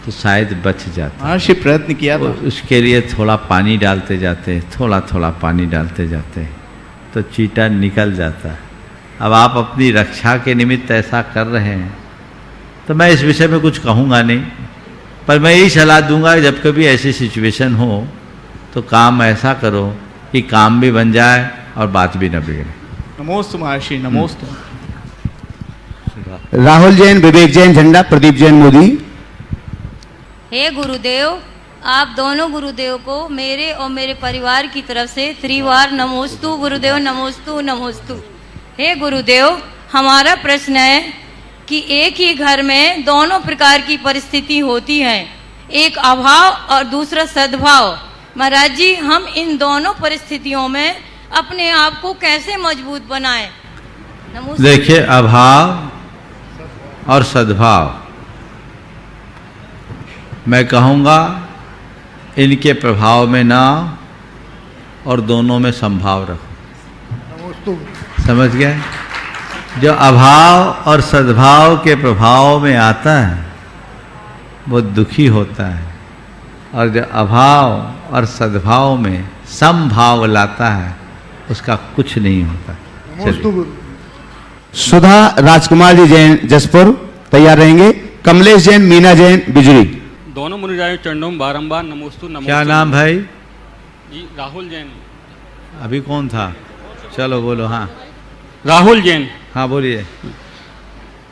तो शायद बच जाता। हाँ, प्रयत्न किया था। उसके लिए थोड़ा पानी डालते जाते, थोड़ा थोड़ा पानी डालते जाते तो चीटा निकल जाता। अब आप अपनी रक्षा के निमित्त ऐसा कर रहे हैं तो मैं इस विषय में कुछ कहूँगा नहीं, पर मैं यही सलाह दूंगा जब कभी ऐसी सिचुएशन हो तो काम ऐसा करो कि काम भी बन जाए और बात भी न बिगड़े। नमोस्तु महर्षि, नमोस्तु। राहुल जैन, विवेक जैन, झंडा, प्रदीप जैन, मोदी। हे गुरुदेव, आप दोनों गुरुदेव को मेरे और मेरे परिवार की तरफ से त्रिवार नमोस्तु गुरुदेव, नमोस्तु नमोस्तु। हे गुरुदेव, हमारा प्रश्न है कि एक ही घर में दोनों प्रकार की परिस्थिति होती है, एक अभाव और दूसरा सद्भाव। महाराज जी, हम इन दोनों परिस्थितियों में अपने आप को कैसे मजबूत बनाएं? देखिए, अभाव और सद्भाव, मैं कहूँगा इनके प्रभाव में ना और दोनों में संभाव रखो। समझ गए? जो अभाव और सद्भाव के प्रभाव में आता है वो दुखी होता है, और जो अभाव और सद्भाव में समभाव लाता है उसका कुछ नहीं होता। सुधा राजकुमार जी जैन, जसपुर, तैयार रहेंगे। कमलेश जैन, मीना जैन, बिजुरी। दोनों मुनिराय चरणों में बारंबार नमोस्तु नमोस्तु। क्या नाम भाई? जी, राहुल जैन। अभी कौन था? चलो बोलो। हाँ, राहुल जैन। हाँ, बोलिए।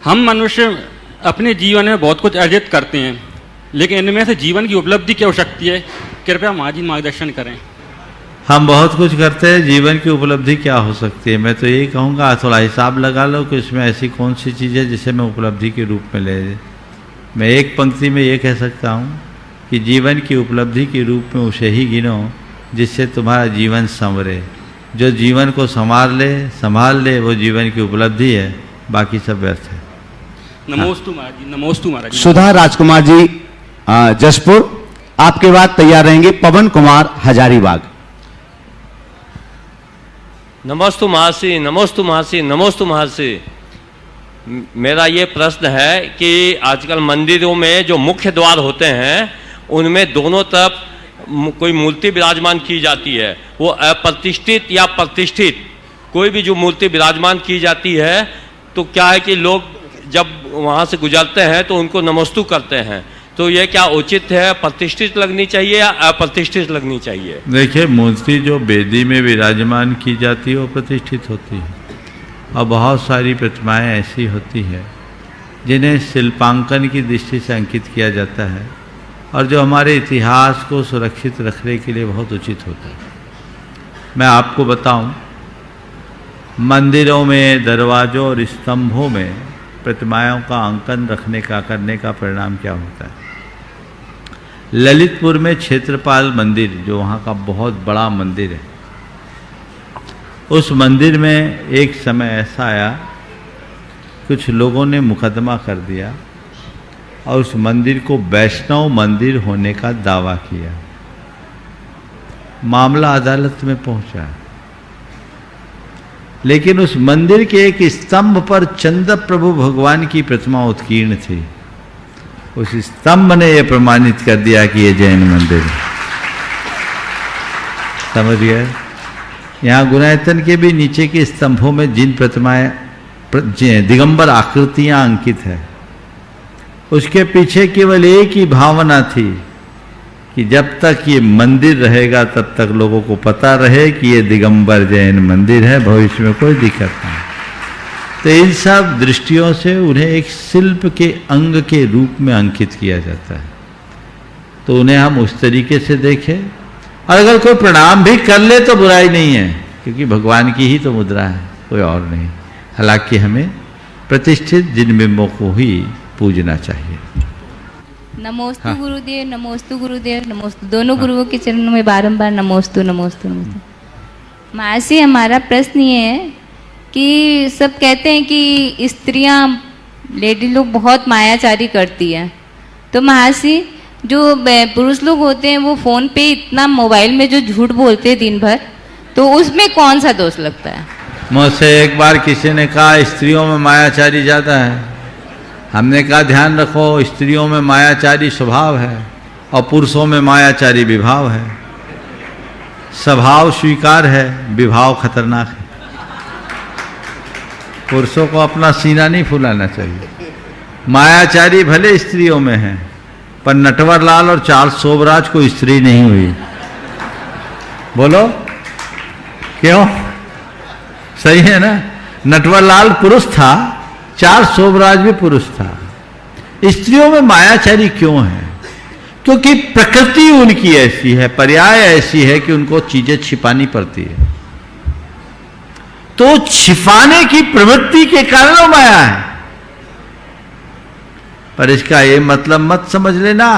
हम मनुष्य अपने जीवन में बहुत कुछ अर्जित करते हैं, लेकिन इनमें से जीवन की उपलब्धि क्या हो सकती है? कृपया महाजी मार्गदर्शन करें। हम बहुत कुछ करते हैं, जीवन की उपलब्धि क्या हो सकती है? मैं तो यही कहूँगा थोड़ा हिसाब लगा लो कि इसमें ऐसी कौन सी चीज़ है जिसे मैं उपलब्धि के रूप में ले। मैं एक पंक्ति में ये कह सकता हूँ कि जीवन की उपलब्धि के रूप में उसे ही गिनो जिससे तुम्हारा जीवन संवरे। जो जीवन को संभाल ले वो जीवन की उपलब्धि है, बाकी सब व्यर्थ है। नमोस्तु महाराज जी, नमोस्तु महाराज जी। सुधा राजकुमार जी जसपुर, आपके बाद तैयार रहेंगे पवन कुमार हजारीबाग। नमोस्तु महर्षि, नमोस्तु महर्षि, नमोस्तु महर्षि। मेरा ये प्रश्न है कि आजकल मंदिरों में जो मुख्य द्वार होते हैं उनमें दोनों तरफ कोई मूर्ति विराजमान की जाती है, वो अप्रतिष्ठित या प्रतिष्ठित कोई भी जो मूर्ति विराजमान की जाती है, तो क्या है कि लोग जब वहाँ से गुजरते हैं तो उनको नमोस्तु करते हैं, तो ये क्या उचित है? प्रतिष्ठित लगनी चाहिए या अप्रतिष्ठित लगनी चाहिए? देखिए, मूर्ति जो वेदी में विराजमान की जाती है वो प्रतिष्ठित होती है, और बहुत सारी प्रतिमाएं ऐसी होती है जिन्हें शिल्पांकन की दृष्टि से अंकित किया जाता है, और जो हमारे इतिहास को सुरक्षित रखने के लिए बहुत उचित होता है। मैं आपको बताऊं, मंदिरों में दरवाजों और स्तंभों में प्रतिमाओं का अंकन करने का परिणाम क्या होता है। ललितपुर में क्षेत्रपाल मंदिर, जो वहाँ का बहुत बड़ा मंदिर है, उस मंदिर में एक समय ऐसा आया, कुछ लोगों ने मुकदमा कर दिया और उस मंदिर को वैष्णव मंदिर होने का दावा किया। मामला अदालत में पहुंचा, लेकिन उस मंदिर के एक स्तंभ पर चंद्र प्रभु भगवान की प्रतिमा उत्कीर्ण थी। उस स्तंभ ने यह प्रमाणित कर दिया कि यह जैन मंदिर है। समझ गए? यहाँ गुणायतन के भी नीचे के स्तंभों में जिन प्रतिमाएं दिगंबर आकृतियां अंकित है, उसके पीछे केवल एक ही भावना थी कि जब तक ये मंदिर रहेगा तब तक लोगों को पता रहे कि ये दिगंबर जैन मंदिर है, भविष्य में कोई दिक्कत नहीं। तो इन सब दृष्टियों से उन्हें एक शिल्प के अंग के रूप में अंकित किया जाता है, तो उन्हें हम उस तरीके से देखें, और अगर कोई प्रणाम भी कर ले तो बुराई नहीं है, क्योंकि भगवान की ही तो मुद्रा है, कोई और नहीं। हालांकि हमें प्रतिष्ठित जिन बिंबों को ही पूजना चाहिए। नमोस्तु गुरुदेव, नमोस्तु गुरुदेव, नमोस्तु। दोनों गुरुओं के चरणों में बारंबार नमोस्तु नमोस्तु नमोस्तु। महर्षि, हमारा प्रश्न ये है कि सब कहते हैं कि स्त्रियां, लेडी लोग बहुत मायाचारी करती हैं, तो महर्षि जो पुरुष लोग होते हैं वो फोन पे इतना मोबाइल में जो झूठ बोलते हैं दिन भर, तो उसमें कौन सा दोष लगता है? मुझसे एक बार किसी ने कहा स्त्रियों में मायाचारी ज़्यादा है। हमने कहा ध्यान रखो, स्त्रियों में मायाचारी स्वभाव है और पुरुषों में मायाचारी विभाव है। स्वभाव स्वीकार है, विभाव खतरनाक है। पुरुषों को अपना सीना नहीं फुलाना चाहिए। मायाचारी भले स्त्रियों में है, पर नटवर लाल और चार्ल्स शोभराज को स्त्री नहीं हुई। बोलो क्यों? सही है ना? नटवर लाल पुरुष था, चार्ल्स शोभराज भी पुरुष था। स्त्रियों में मायाचारी क्यों है? क्योंकि प्रकृति उनकी ऐसी है, पर्याय ऐसी है कि उनको चीजें छिपानी पड़ती है, तो छिपाने की प्रवृत्ति के कारण वो माया है। पर इसका ये मतलब मत समझ लेना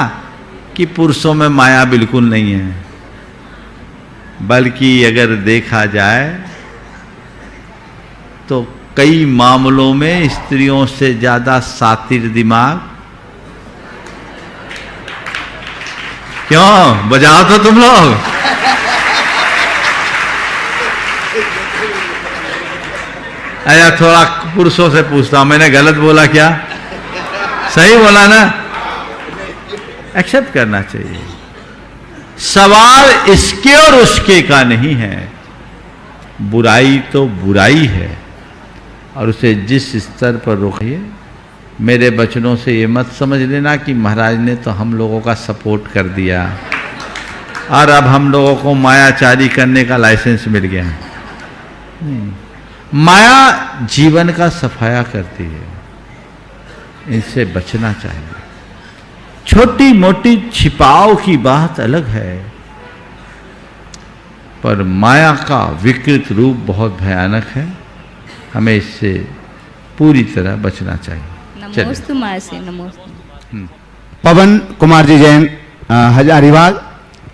कि पुरुषों में माया बिल्कुल नहीं है, बल्कि अगर देखा जाए तो कई मामलों में स्त्रियों से ज्यादा सातिर दिमाग। क्यों? बजाओ तो तुम लोग। अरे थोड़ा पुरुषों से पूछता हूं, मैंने गलत बोला क्या? सही बोला ना? एक्सेप्ट करना चाहिए। सवाल इसके और उसके का नहीं है, बुराई तो बुराई है और उसे जिस स्तर पर रोकिए। मेरे बचनों से ये मत समझ लेना कि महाराज ने तो हम लोगों का सपोर्ट कर दिया और अब हम लोगों को मायाचारी करने का लाइसेंस मिल गया। नहीं, माया जीवन का सफाया करती है, इनसे बचना चाहिए। छोटी मोटी छिपाव की बात अलग है, पर माया का विकृत रूप बहुत भयानक है, हमें इससे पूरी तरह बचना चाहिए। नमोस्तु महर्षि, नमोस्तु। पवन कुमार जी जैन हजारीबाग,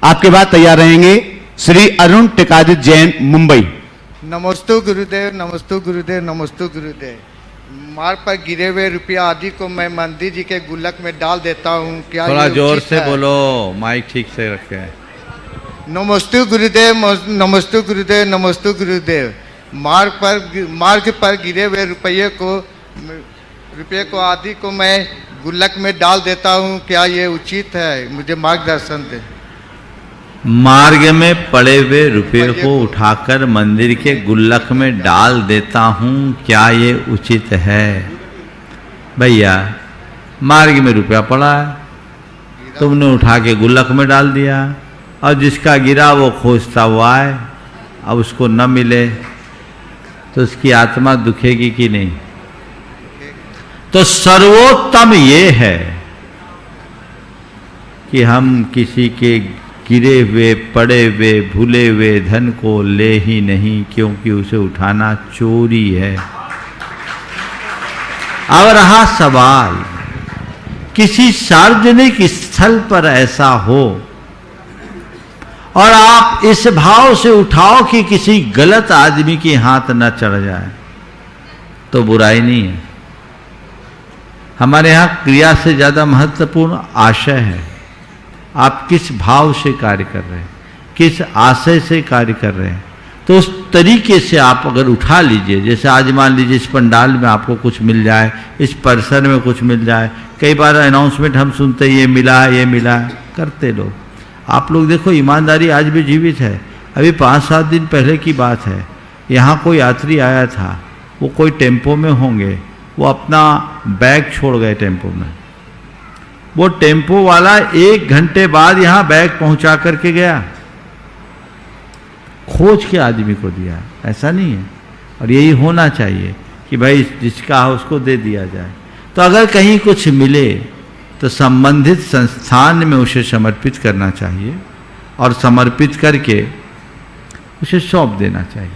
आपके बाद तैयार रहेंगे श्री अरुण टिकादित जैन मुंबई। नमोस्तु गुरुदेव, नमोस्तु गुरुदेव, नमोस्तु गुरुदेव। मार्ग पर गिरे हुए रुपया आदि को मैं मंदिर जी के गुल्लक में डाल देता हूँ, क्या थोड़ा ये जोर उचित से है? बोलो, माइक ठीक से रखें। नमोस्तु गुरुदेव, नमोस्तु गुरुदेव, नमोस्तु गुरुदेव। मार्ग पर गिरे हुए रुपये को आदि को मैं गुल्लक में डाल देता हूँ, क्या ये उचित है? मुझे मार्गदर्शन दे। मार्ग में पड़े हुए रुपये को उठाकर मंदिर के गुल्लक में डाल देता हूँ, क्या ये उचित है? भैया, मार्ग में रुपया पड़ा है, तुमने उठा के गुल्लक में डाल दिया, और जिसका गिरा वो खोजता हुआ है, अब उसको न मिले तो उसकी आत्मा दुखेगी कि नहीं? तो सर्वोत्तम ये है कि हम किसी के गिरे हुए, पड़े हुए, भूले हुए धन को ले ही नहीं, क्योंकि उसे उठाना चोरी है। अब रहा सवाल, किसी सार्वजनिक स्थल पर ऐसा हो और आप इस भाव से उठाओ कि किसी गलत आदमी के हाथ न चढ़ जाए, तो बुराई नहीं है। हमारे यहां क्रिया से ज्यादा महत्वपूर्ण आशय है। आप किस भाव से कार्य कर रहे हैं, किस आशय से कार्य कर रहे हैं, तो उस तरीके से आप अगर उठा लीजिए। जैसे आज मान लीजिए इस पंडाल में आपको कुछ मिल जाए, इस परिसर में कुछ मिल जाए, कई बार अनाउंसमेंट हम सुनते हैं, ये मिला है, ये मिला है, करते लोग। आप लोग देखो, ईमानदारी आज भी जीवित है। अभी 5-7 दिन पहले की बात है, यहाँ कोई यात्री आया था, वो कोई टेम्पो में होंगे, वो अपना बैग छोड़ गए टेम्पो में। वो टेम्पो वाला 1 घंटे बाद यहाँ बैग पहुंचा करके गया, खोज के आदमी को दिया। ऐसा नहीं है, और यही होना चाहिए कि भाई जिसका है उसको दे दिया जाए। तो अगर कहीं कुछ मिले तो संबंधित संस्थान में उसे समर्पित करना चाहिए, और समर्पित करके उसे सौंप देना चाहिए।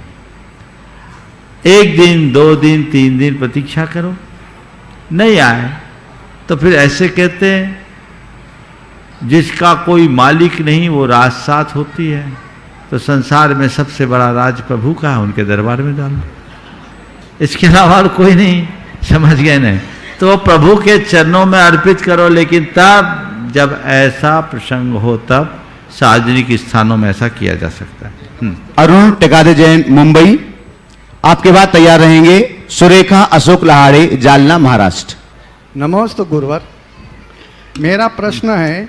1 दिन, 2 दिन, 3 दिन प्रतीक्षा करो, नहीं आए तो फिर ऐसे कहते हैं जिसका कोई मालिक नहीं वो राज साथ होती है। तो संसार में सबसे बड़ा राज प्रभु का है, उनके दरबार में डालो, इसके अलावा और कोई नहीं। समझ गए नहीं? तो प्रभु के चरणों में अर्पित करो, लेकिन तब जब ऐसा प्रसंग हो तब सार्वजनिक स्थानों में ऐसा किया जा सकता है। अरुण टेकादे जैन, मुंबई। आपके बाद तैयार रहेंगे सुरेखा अशोक लहाड़े, जालना, महाराष्ट्र। नमोस्तु गुरुवर। मेरा प्रश्न है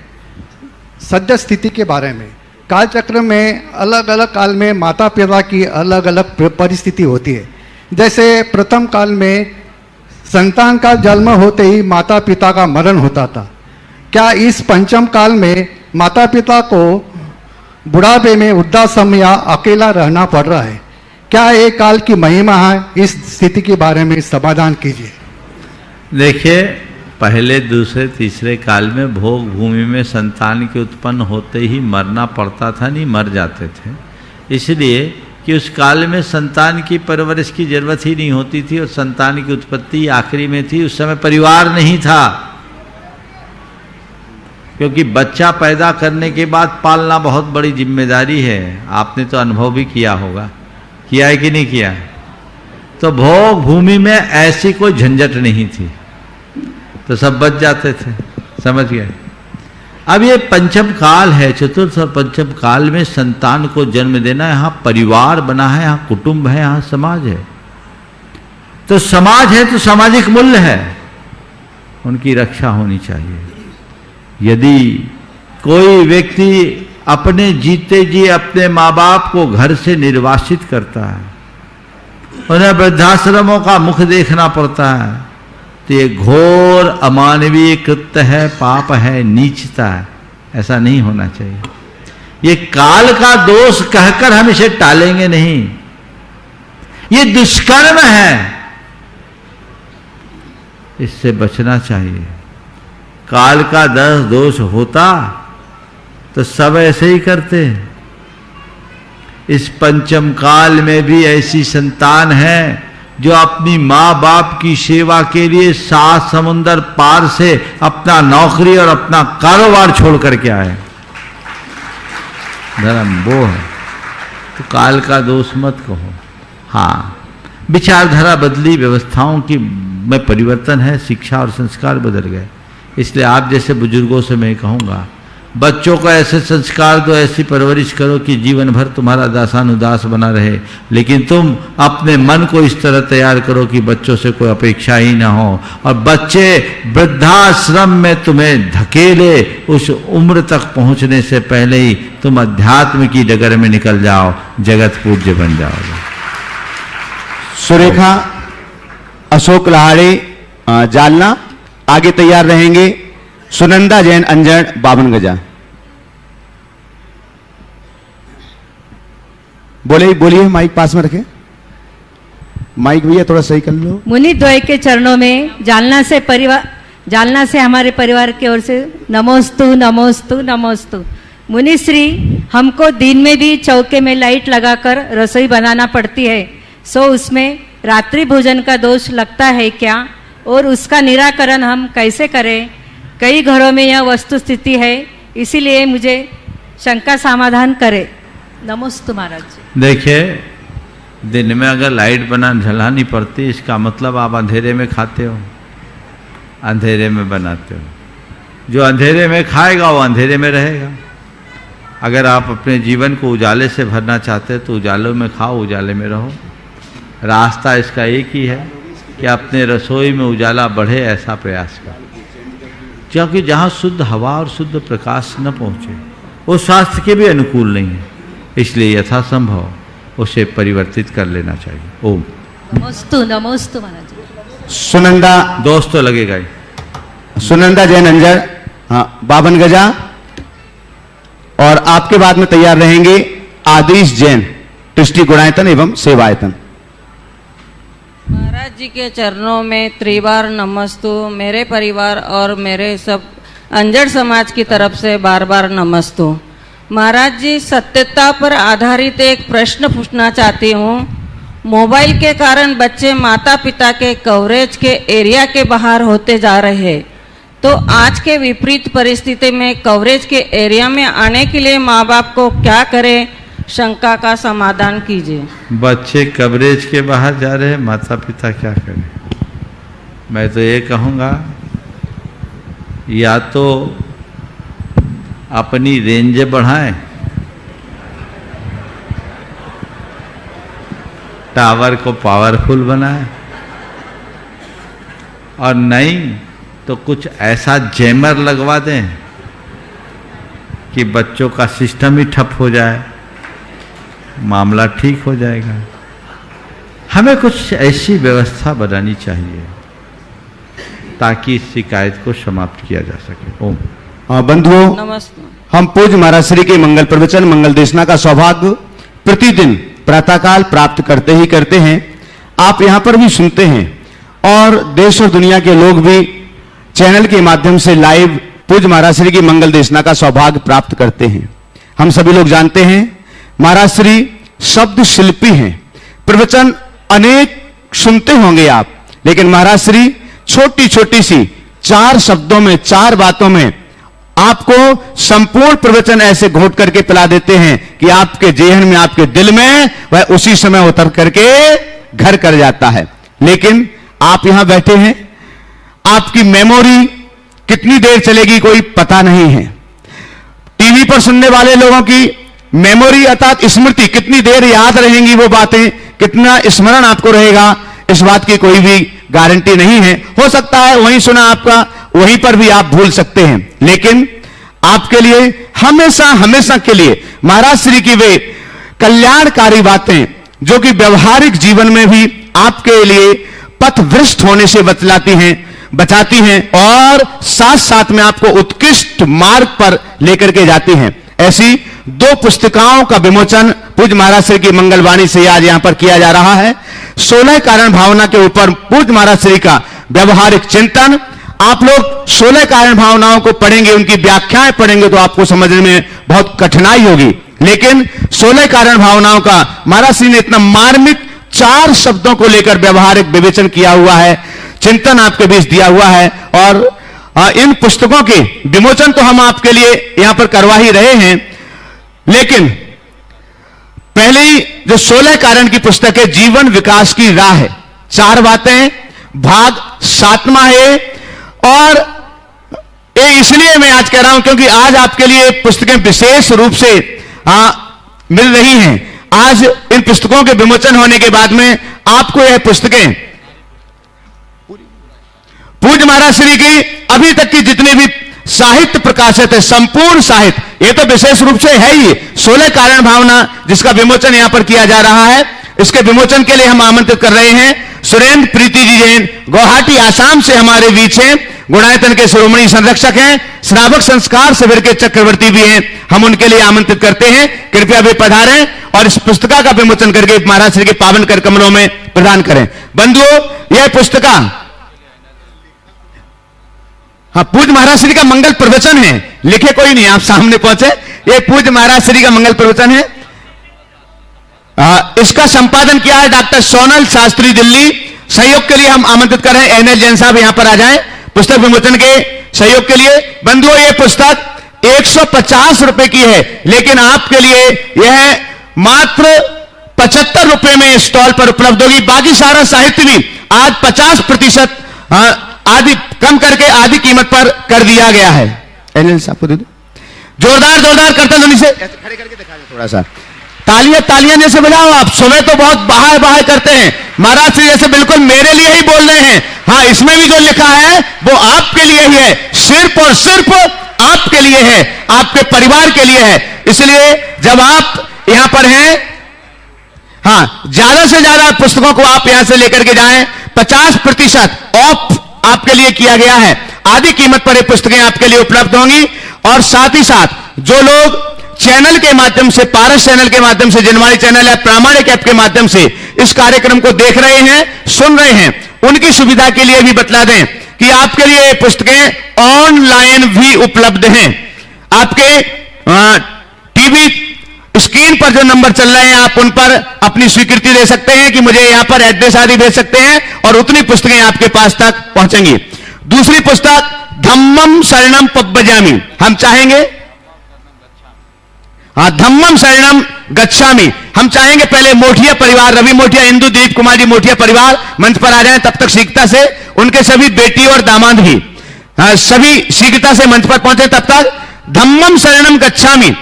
सद्य स्थिति के बारे में। काल चक्र में अलग अलग काल में माता पिता की अलग अलग परिस्थिति होती है। जैसे प्रथम काल में संतान का जन्म होते ही माता पिता का मरण होता था। क्या इस पंचम काल में माता पिता को बुढ़ापे में वृद्धाश्रम या अकेला रहना पड़ रहा है? क्या एक काल की महिमा है? इस स्थिति के बारे में समाधान कीजिए। देखिए, पहले, दूसरे, तीसरे काल में भोग भूमि में संतान के उत्पन्न होते ही मरना पड़ता था, नहीं मर जाते थे। इसलिए कि उस काल में संतान की परवरिश की जरूरत ही नहीं होती थी, और संतान की उत्पत्ति आखिरी में थी। उस समय परिवार नहीं था, क्योंकि बच्चा पैदा करने के बाद पालना बहुत बड़ी जिम्मेदारी है। आपने तो अनुभव भी किया होगा, किया है कि नहीं किया? तो भोग भूमि में ऐसी कोई झंझट नहीं थी, तो सब बच जाते थे। समझ गए? अब ये पंचम काल है, चतुर्थ और पंचम काल में संतान को जन्म देना, यहाँ परिवार बना है, यहाँ कुटुंब है, यहाँ समाज है। तो समाज है तो सामाजिक मूल्य है, उनकी रक्षा होनी चाहिए। यदि कोई व्यक्ति अपने जीते जी अपने माँ बाप को घर से निर्वासित करता है, उन्हें वृद्धाश्रमों का मुख देखना पड़ता है, तो ये घोर अमानवीय कृत्य है, पाप है, नीचता है। ऐसा नहीं होना चाहिए। ये काल का दोष कहकर हम इसे टालेंगे नहीं, ये दुष्कर्म है, इससे बचना चाहिए। काल का दोष होता तो सब ऐसे ही करते। इस पंचम काल में भी ऐसी संतान है जो अपनी माँ बाप की सेवा के लिए 7 समुंदर पार से अपना नौकरी और अपना कारोबार छोड़ करके आए। धर्म वो है, तो काल का दोष मत कहो। हाँ, विचारधारा बदली, व्यवस्थाओं की में परिवर्तन है, शिक्षा और संस्कार बदल गए। इसलिए आप जैसे बुजुर्गों से मैं कहूँगा, बच्चों को ऐसे संस्कार दो, ऐसी परवरिश करो कि जीवन भर तुम्हारा दासानुदास बना रहे। लेकिन तुम अपने मन को इस तरह तैयार करो कि बच्चों से कोई अपेक्षा ही ना हो, और बच्चे वृद्धाश्रम में तुम्हें धकेले, उस उम्र तक पहुंचने से पहले ही तुम अध्यात्म की डगर में निकल जाओ, जगत पूज्य बन जाओगे। सुरेखा अशोक लहाड़े जालना, आगे तैयार रहेंगे सुनंदा जैन अंजन 52 गजा। बोलिए, माइक पास में रखें। माइक भैया थोड़ा सही कर लो। मुनि द्वय के चरणों में जालना से हमारे परिवार की ओर से नमोस्तु नमोस्तु नमोस्तु। मुनि श्री, हमको दिन में भी चौके में लाइट लगाकर रसोई बनाना पड़ती है, सो उसमें रात्रि भोजन का दोष लगता है क्या, और उसका निराकरण हम कैसे करें? कई घरों में यह वस्तु स्थिति है, इसीलिए मुझे शंका समाधान करे। नमोस्तु महाराज जी। देखिए, दिन में अगर लाइट जलानी पड़ती, इसका मतलब आप अंधेरे में खाते हो, अंधेरे में बनाते हो। जो अंधेरे में खाएगा वो अंधेरे में रहेगा। अगर आप अपने जीवन को उजाले से भरना चाहते तो उजालों में खाओ, उजाले में रहो। रास्ता इसका एक ही है कि अपने रसोई में उजाला बढ़े, ऐसा प्रयास करो, क्योंकि जहाँ शुद्ध हवा और शुद्ध प्रकाश न पहुँचे वो स्वास्थ्य के भी अनुकूल नहीं है। इसलिए यथासंभव उसे परिवर्तित कर लेना चाहिए। ओम नमोस्तु नमोस्तु महाराज जी। सुनंदा दोस्त तो लगेगा ही। सुनंदा जैन अंजन 52 गजा, और आपके बाद में तैयार रहेंगे आदिश जैन दृष्टि गुणायतन एवं सेवायतन। महाराज जी के चरणों में त्रिबार नमस्तु। मेरे परिवार और मेरे सब अंजड़ समाज की तरफ से बार बार नमस्तु। महाराज जी, सत्यता पर आधारित एक प्रश्न पूछना चाहती हूँ। मोबाइल के कारण बच्चे माता पिता के कवरेज के एरिया के बाहर होते जा रहे हैं, तो आज के विपरीत परिस्थिति में कवरेज के एरिया में आने के लिए माँ बाप को क्या करें? शंका का समाधान कीजिए। बच्चे कवरेज के बाहर जा रहे हैं, माता पिता क्या करें? मैं तो ये कहूँगा, या तो अपनी रेंज बढ़ाएं, टावर को पावरफुल बनाएं, और नहीं तो कुछ ऐसा जैमर लगवा दें कि बच्चों का सिस्टम ही ठप हो जाए, मामला ठीक हो जाएगा। हमें कुछ ऐसी व्यवस्था बनानी चाहिए ताकि इस शिकायत को समाप्त किया जा सके। ओम। बंधुओं, नमस्ते। हम पूज्य महाराज श्री के मंगल प्रवचन, मंगल देशना का सौभाग्य प्रतिदिन प्रातःकाल प्राप्त करते ही करते हैं। आप यहाँ पर भी सुनते हैं, और देश और दुनिया के लोग भी चैनल के माध्यम से लाइव पूज्य महाराज श्री की मंगल देशना का सौभाग्य प्राप्त करते हैं। हम सभी लोग जानते हैं महाराज श्री शब्द शिल्पी हैं। प्रवचन अनेक सुनते होंगे आप, लेकिन महाराज श्री छोटी छोटी सी 4 शब्दों में, 4 बातों में आपको संपूर्ण प्रवचन ऐसे घोट करके पिला देते हैं कि आपके जेहन में, आपके दिल में वह उसी समय उतर करके घर कर जाता है। लेकिन आप यहां बैठे हैं, आपकी मेमोरी कितनी देर चलेगी कोई पता नहीं है। टीवी पर सुनने वाले लोगों की मेमोरी अर्थात स्मृति कितनी देर याद रहेंगी वो बातें, कितना स्मरण आपको रहेगा, इस बात की कोई भी गारंटी नहीं है। हो सकता है वहीं सुना आपका, वहीं पर भी आप भूल सकते हैं। लेकिन आपके लिए हमेशा हमेशा के लिए महाराज श्री की वे कल्याणकारी बातें जो कि व्यवहारिक जीवन में भी आपके लिए पथभ्रष्ट होने से बचाती हैं और साथ साथ में आपको उत्कृष्ट मार्ग पर लेकर के जाती हैं। ऐसी 2 पुस्तिकाओं का विमोचन पूज्य महाराज श्री की मंगलवाणी से आज यहां पर किया जा रहा है। 16 कारण भावना के ऊपर पूज्य महाराज श्री का व्यवहारिक चिंतन। आप लोग 16 कारण भावनाओं को पढ़ेंगे, उनकी व्याख्याएं पढ़ेंगे तो आपको समझने में बहुत कठिनाई होगी। लेकिन 16 कारण भावनाओं का महाराज श्री ने इतना मार्मिक 4 शब्दों को लेकर व्यवहारिक विवेचन किया हुआ है, चिंतन आपके बीच दिया हुआ है। और इन पुस्तकों के विमोचन तो हम आपके लिए यहां पर करवा ही रहे हैं, लेकिन पहली जो 16 कारण की पुस्तक है जीवन विकास की राह है, 4 बातें, भाग 7वां है। और ये इसलिए मैं आज कह रहा हूं क्योंकि आज आपके लिए पुस्तकें विशेष रूप से मिल रही हैं। आज इन पुस्तकों के विमोचन होने के बाद में आपको यह पुस्तकें पूज्य महाराज श्री की अभी तक की जितनी भी साहित्य प्रकाशित है, संपूर्ण साहित्य, ये तो विशेष रूप से है ही 16 कारण भावना जिसका विमोचन यहां पर किया जा रहा है। इसके विमोचन के लिए हम आमंत्रित कर रहे हैं सुरेंद्र प्रीति जी जैन, गुवाहाटी आसाम से हमारे बीच हैं, गुणायतन के शिरोमणि संरक्षक हैं, श्रावक संस्कार शिविर के चक्रवर्ती भी हैं। हम उनके लिए आमंत्रित करते हैं, कृपया वे पधारें और इस पुस्तिका का विमोचन करके महाराज श्री के पावन कर कमलों में प्रदान करें। बंधुओं, यह पुस्तिका पूज्य महाराज श्री का मंगल प्रवचन है, लिखे कोई नहीं, आप सामने पहुंचे, यह पूज्य महाराज श्री का मंगल प्रवचन है। इसका संपादन किया है डॉक्टर सोनल शास्त्री दिल्ली। सहयोग के लिए हम आमंत्रित कर रहे हैं एनएल जैन साहब यहां पर आ जाएं पुस्तक विमोचन के सहयोग के लिए। बंधुओं, यह पुस्तक 150 रुपए की है, लेकिन आपके लिए यह मात्र 75 रुपए में स्टॉल पर उपलब्ध होगी। बाकी सारा साहित्य भी आज 50% आदि कम करके आधी कीमत पर कर दिया गया है। एनएल साहब को दे दो, जोरदार करते ध्वनि से खड़े करके दिखा दो थोड़ा सा, तालियां जैसे बजाओ आप। सुबह तो बहुत बाहर करते हैं, महाराज श्री जैसे बिल्कुल मेरे लिए ही बोल रहे हैं। हाँ, इसमें भी जो लिखा है वो आपके लिए ही है, सिर्फ और सिर्फ आपके लिए है, आपके परिवार के लिए है। इसलिए जब आप यहां पर हैं, हाँ, ज्यादा से ज्यादा पुस्तकों को आप यहां से लेकर के जाएं। 50% ऑफ आपके लिए किया गया है, आधी कीमत पर ये पुस्तकें आपके लिए उपलब्ध होंगी। और साथ ही साथ जो लोग चैनल के माध्यम से, पारस चैनल के माध्यम से, जिनवाणी चैनल या प्रामाणिक ऐप के माध्यम से इस कार्यक्रम को देख रहे हैं, सुन रहे हैं, उनकी सुविधा के लिए भी बतला दें कि आपके लिए ये पुस्तकें ऑनलाइन भी उपलब्ध हैं। आपके टीवी स्क्रीन पर जो नंबर चल रहे हैं, आप उन पर अपनी स्वीकृति दे सकते हैं कि मुझे यहां पर एड्रेस आदि भेज सकते हैं और उतनी पुस्तकें आपके पास तक पहुंचेंगी। दूसरी पुस्तक धम्मम शरणम पब्बजामि, हम चाहेंगे, धम्मम शरणम गच्छामि, हम चाहेंगे पहले मोठिया परिवार, रवि मोठिया, इंदु दिलीप कुमार जी मोठिया परिवार मंच पर आ जाएं, तब तक शीघ्रता से उनके सभी बेटी और दामाद भी सभी शीघ्रता से मंच पर पहुंचे। तब तक धम्मम शरणम गच्छामि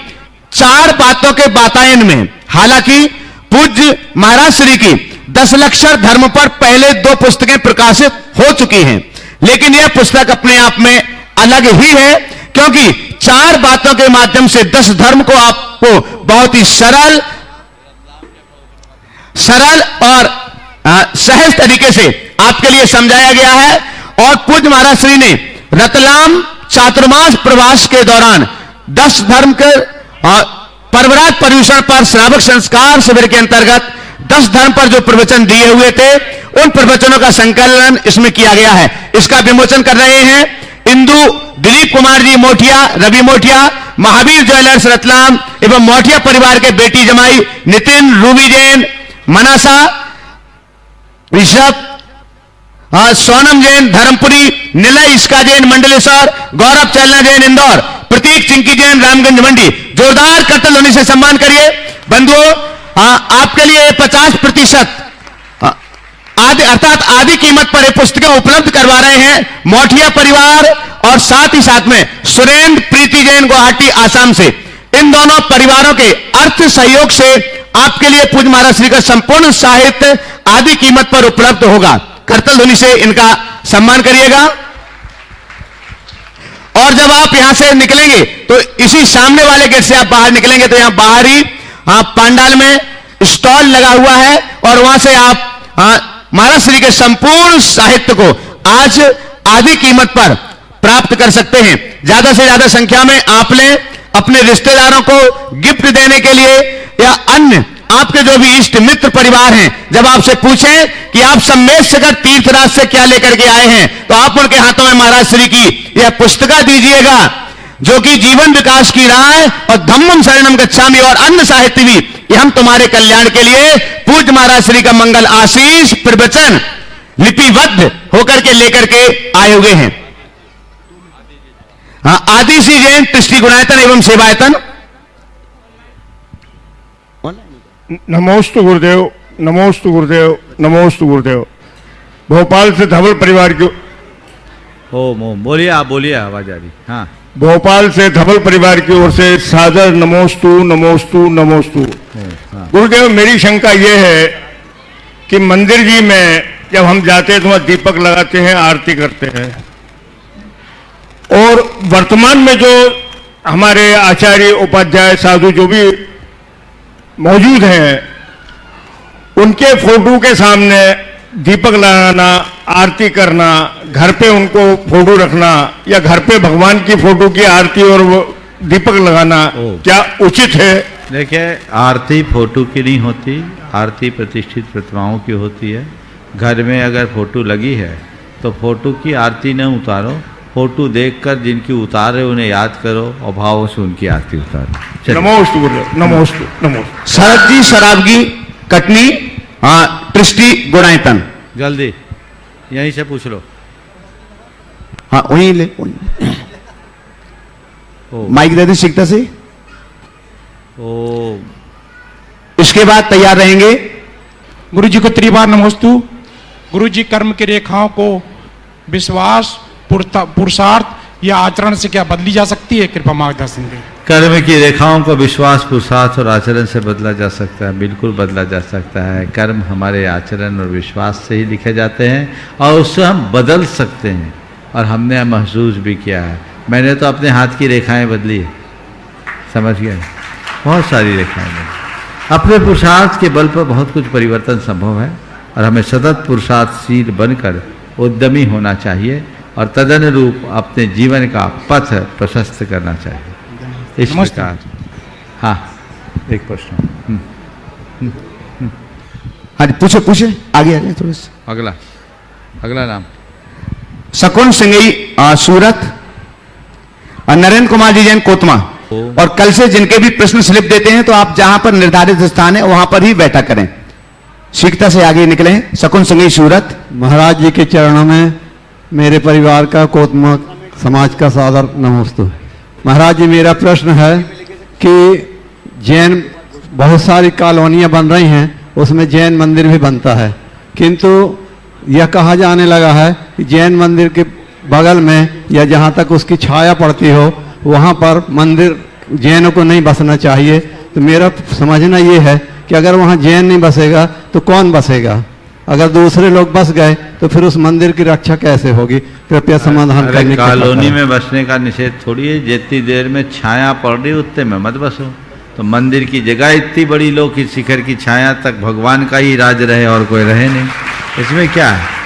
4 बातों के बातायन में, हालांकि पूज्य महाराज श्री की 10 लक्षर धर्म पर पहले 2 पुस्तकें प्रकाशित हो चुकी हैं, लेकिन यह पुस्तक अपने आप में अलग ही है, क्योंकि 4 बातों के माध्यम से 10 धर्म को आपको बहुत ही सरल और सहज तरीके से आपके लिए समझाया गया है। और पूज्य महाराज श्री ने रतलाम चातुर्मास प्रवास के दौरान 10 धर्म के परवरात पर्यूषण पर श्रावक संस्कार शिविर के अंतर्गत 10 धर्म पर जो प्रवचन दिए हुए थे, उन प्रवचनों का संकलन इसमें किया गया है। इसका विमोचन कर रहे हैं इंदु दिलीप कुमार जी मोठिया, रवि मोठिया, महावीर ज्वेलर्स रतलाम एवं मोठिया परिवार के बेटी जमाई नितिन, रूबी जैन, मनासा, ऋषभ, सोनम जैन धर्मपुरी, निलय इसका जैन मंडलेश्वर, गौरव चलना जैन इंदौर, प्रतीक चिंकी जैन रामगंज मंडी। जोरदार करतल ध्वनि से सम्मान करिए। बंधुओं, आपके लिए 50% अर्थात आधी कीमत पर ये पुस्तकें उपलब्ध करवा रहे हैं मोठिया परिवार और साथ ही साथ में सुरेंद्र प्रीति जैन गुवाहाटी आसाम से। इन दोनों परिवारों के अर्थ सहयोग से आपके लिए पूज्य महाराज श्री का संपूर्ण साहित्य आधी कीमत पर उपलब्ध होगा। करतल ध्वनि से इनका सम्मान करिएगा। और जब आप यहां से निकलेंगे तो इसी सामने वाले गेट से आप बाहर निकलेंगे तो यहां बाहर ही पंडाल में स्टॉल लगा हुआ है और वहां से आप महाराज श्री के संपूर्ण साहित्य को आज आधी कीमत पर प्राप्त कर सकते हैं। ज्यादा से ज्यादा संख्या में आप लें, अपने रिश्तेदारों को गिफ्ट देने के लिए या अन्य आपके जो भी इष्ट मित्र परिवार हैं, जब आपसे पूछें कि आप सम्मेद सगर तीर्थराज से क्या लेकर के आए हैं, तो आप उनके हाथों में महाराज श्री की यह पुस्तिका दीजिएगा जो कि जीवन विकास की राह और धम्मम शरणम गच्छामि और अन्य साहित्य भी, ये हम तुम्हारे कल्याण के लिए पूज्य महाराज श्री का मंगल आशीष प्रवचन लिपिबद्ध होकर के लेकर के आए हुए हैं। आदि श्री जैन दृष्टि गुणायतन एवं सेवायतन नमोस्तु गुरुदेव, नमोस्तु गुरुदेव, नमोस्तु गुरुदेव। भोपाल से धवल परिवार की ओम ओम बोलिए, आप बोलिए, आवाज आ रही। हाँ, भोपाल से धवल परिवार की ओर से सादर नमोस्तु नमोस्तु नमोस्तु। गुरुदेव, मेरी शंका ये है कि मंदिर जी में जब हम जाते हैं तो वहां दीपक लगाते हैं, आरती करते हैं, और वर्तमान में जो हमारे आचार्य उपाध्याय साधु जो भी मौजूद हैं, उनके फोटो के सामने दीपक लगाना, आरती करना, घर पे उनको फोटो रखना या घर पे भगवान की फोटो की आरती और वो दीपक लगाना क्या उचित है? देखिए, आरती फोटो की नहीं होती, आरती प्रतिष्ठित प्रतिमाओं की होती है। घर में अगर फोटो लगी है तो फोटो की आरती न उतारो, फोटो देखकर जिनकी उतारे उन्हें याद करो और भावों से उनकी आरती उतारो। नमोस्तु गुरुदेव, नमोस्तु नमोस्तु। शरद जी सराबगी, कटनी, ट्रिस्टी, गुणायतन। जल्दी यहीं से पूछ लो। हाँ, वहीं ले, माइक दे दे सीखता से। ओ, इसके बाद तैयार रहेंगे। गुरु जी को त्रिबार नमोस्तु। गुरु जी कर्म की रेखाओं को विश्वास, पुरुषार्थ या आचरण से क्या बदली जा सकती है? कृपा मार्गदर्शन दें। कर्म की रेखाओं को विश्वास, पुरुषार्थ और आचरण से बदला जा सकता है, बिल्कुल बदला जा सकता है। कर्म हमारे आचरण और विश्वास से ही लिखे जाते हैं और उससे हम बदल सकते हैं, और हमने महसूस भी किया है। मैंने तो अपने हाथ की रेखाएं बदली है, समझ गए, बहुत सारी रेखाएं बदली। अपने पुरुषार्थ के बल पर बहुत कुछ परिवर्तन संभव है, और हमें सतत पुरुषार्थशील बनकर उद्यमी होना चाहिए और तदनुरूप अपने जीवन का पथ प्रशस्त करना चाहिए। इस प्रकार। हाँ, एक प्रश्न। हाँ जी, पूछे पूछे, आगे आ जाए थोड़े से। अगला नाम शकुन सिंगई, सूरत, और नरेंद्र कुमार जी जैन, कोतमा। और कल से जिनके भी प्रश्न स्लिप देते हैं तो आप जहां पर निर्धारित स्थान है वहां पर ही बैठा करें, शीघ्रता से आगे निकले। शकुन सिंगई, सूरत। महाराज जी के चरणों में मेरे परिवार का, कोतमा समाज का सादर नमोस्तु। महाराज जी, मेरा प्रश्न है कि जैन बहुत सारी कॉलोनियां बन रही हैं, उसमें जैन मंदिर भी बनता है, किंतु यह कहा जाने लगा है कि जैन मंदिर के बगल में या जहां तक उसकी छाया पड़ती हो वहां पर मंदिर जैनों को नहीं बसना चाहिए। तो मेरा समझना ये है कि अगर वहां जैन नहीं बसेगा तो कौन बसेगा? अगर दूसरे लोग बस गए तो फिर उस मंदिर की रक्षा कैसे होगी? कृपया समाधान करने की। कॉलोनी में बसने का निषेध थोड़ी है, जितनी देर में छाया पड़ रही उतने में मत बसो। तो मंदिर की जगह इतनी बड़ी लो कि शिखर की छाया तक भगवान का ही राज रहे और कोई रहे नहीं। इसमें क्या है?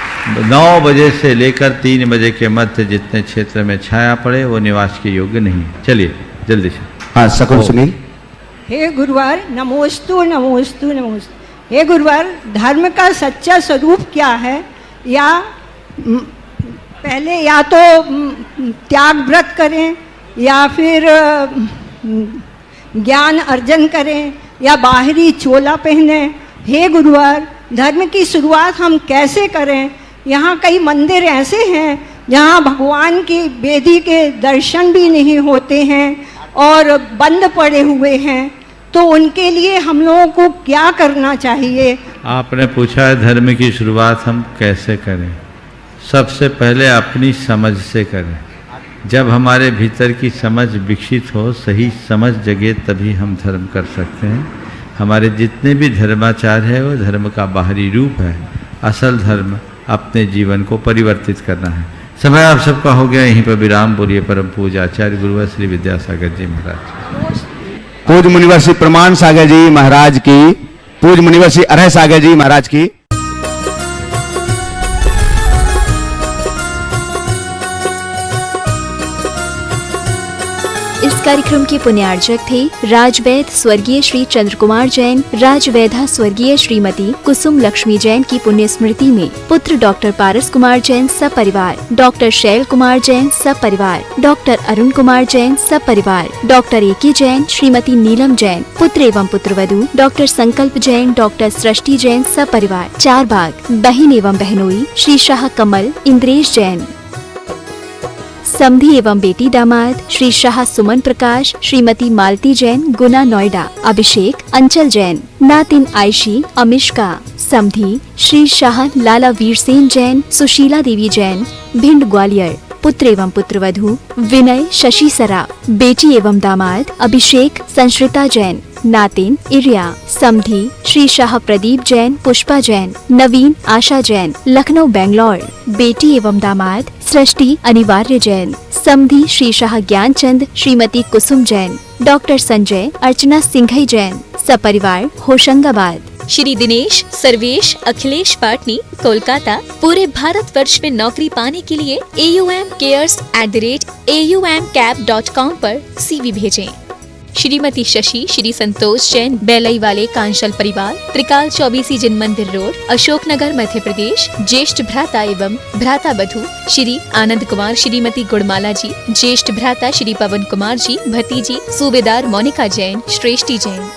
9 बजे से लेकर 3 बजे के मध्य जितने क्षेत्र में छाया पड़े वो निवास के योग्य नहीं है। चलिए जल्दी से। हाँ, शकुन सुनील। हे गुरुवार, नमोस्तु नमोस्तु नमोस्तु। हे गुरुवार, धर्म का सच्चा स्वरूप क्या है? या पहले या तो त्याग व्रत करें या फिर ज्ञान अर्जन करें या बाहरी चोला पहने? हे गुरुवार, धर्म की शुरुआत हम कैसे करें? यहाँ कई मंदिर ऐसे हैं जहाँ भगवान की वेदी के दर्शन भी नहीं होते हैं और बंद पड़े हुए हैं, तो उनके लिए हम लोगों को क्या करना चाहिए? आपने पूछा है धर्म की शुरुआत हम कैसे करें। सबसे पहले अपनी समझ से करें। जब हमारे भीतर की समझ विकसित हो, सही समझ जगे, तभी हम धर्म कर सकते हैं। हमारे जितने भी धर्माचार है वो धर्म का बाहरी रूप है। असल धर्म अपने जीवन को परिवर्तित करना है। समय आप सबका हो गया, यहीं पर विराम। बोलिए परम पूज्य आचार्य गुरुवर श्री विद्यासागर जी महाराज। पूज्य मुनिवर श्री प्रमाण सागर जी महाराज की, पूज्य मुनिवर श्री अरह सागर जी महाराज की। इस कार्यक्रम के पुण्यार्चक थे राजवैद स्वर्गीय श्री चंद्र कुमार जैन, राजवैधा स्वर्गीय श्रीमती कुसुम लक्ष्मी जैन की पुण्य स्मृति में पुत्र डॉक्टर पारस कुमार जैन सपरिवार, डॉक्टर शैल कुमार जैन सपरिवार, डॉक्टर अरुण कुमार जैन सपरिवार, डॉक्टर एके जैन, श्रीमती नीलम जैन, पुत्र एवं पुत्रवधू डॉक्टर संकल्प जैन, डॉक्टर सृष्टि जैन सपरिवार, 4 बाग, बहन एवं बहनोई श्री शाह कमल इंद्रेश जैन। समधी एवं बेटी दामाद श्री शाह सुमन प्रकाश, श्रीमती मालती जैन, गुना नोएडा। अभिषेक अंचल जैन, नातिन आयशी अमिष्का। समधी श्री शाह लाला वीरसेन जैन, सुशीला देवी जैन, भिंड ग्वालियर। पुत्र एवं पुत्रवधू विनय शशि सराफ। बेटी एवं दामाद अभिषेक संश्रिता जैन, नातिन इरिया। समधी श्री शाह प्रदीप जैन, पुष्पा जैन, नवीन आशा जैन, लखनऊ बेंगलोर। बेटी एवं दामाद सृष्टि अनिवार्य जैन। समधी श्री शाह ज्ञानचंद, श्रीमती कुसुम जैन, डॉक्टर संजय अर्चना सिंघई जैन। सपरिवार होशंगाबाद। श्री दिनेश सर्वेश अखिलेश पाटनी, कोलकाता। पूरे भारतवर्ष में नौकरी पाने के लिए AUMcares@aumcap.com पर CV भेजें। श्रीमती शशि श्री संतोष जैन, बेलई वाले कांशल परिवार, त्रिकाल 24 जिन मंदिर रोड, अशोकनगर, मध्य प्रदेश। ज्येष्ठ भ्राता एवं भ्राता बधू श्री आनंद कुमार, श्रीमती गुड़माला जी। ज्येष्ठ भ्राता श्री पवन कुमार जी, भतीजी सूबेदार मोनिका जैन, श्रेष्ठी जैन।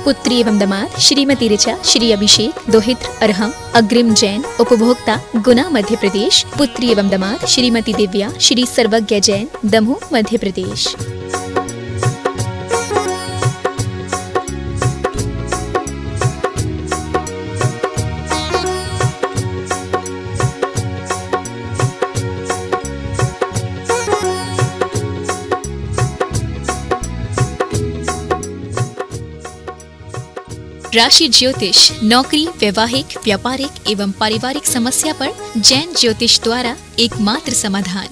पुत्री एवं दामाद श्रीमती ऋचा, श्री अभिषेक, दोहित्र अरहम, अग्रिम जैन, उपभोक्ता गुना, मध्य प्रदेश। पुत्री एवं दामाद श्रीमती दिव्या, श्री सर्वज्ञ जैन, दमोह, मध्य प्रदेश। राशि ज्योतिष नौकरी, वैवाहिक, व्यापारिक एवं पारिवारिक समस्या पर जैन ज्योतिष द्वारा एकमात्र समाधान।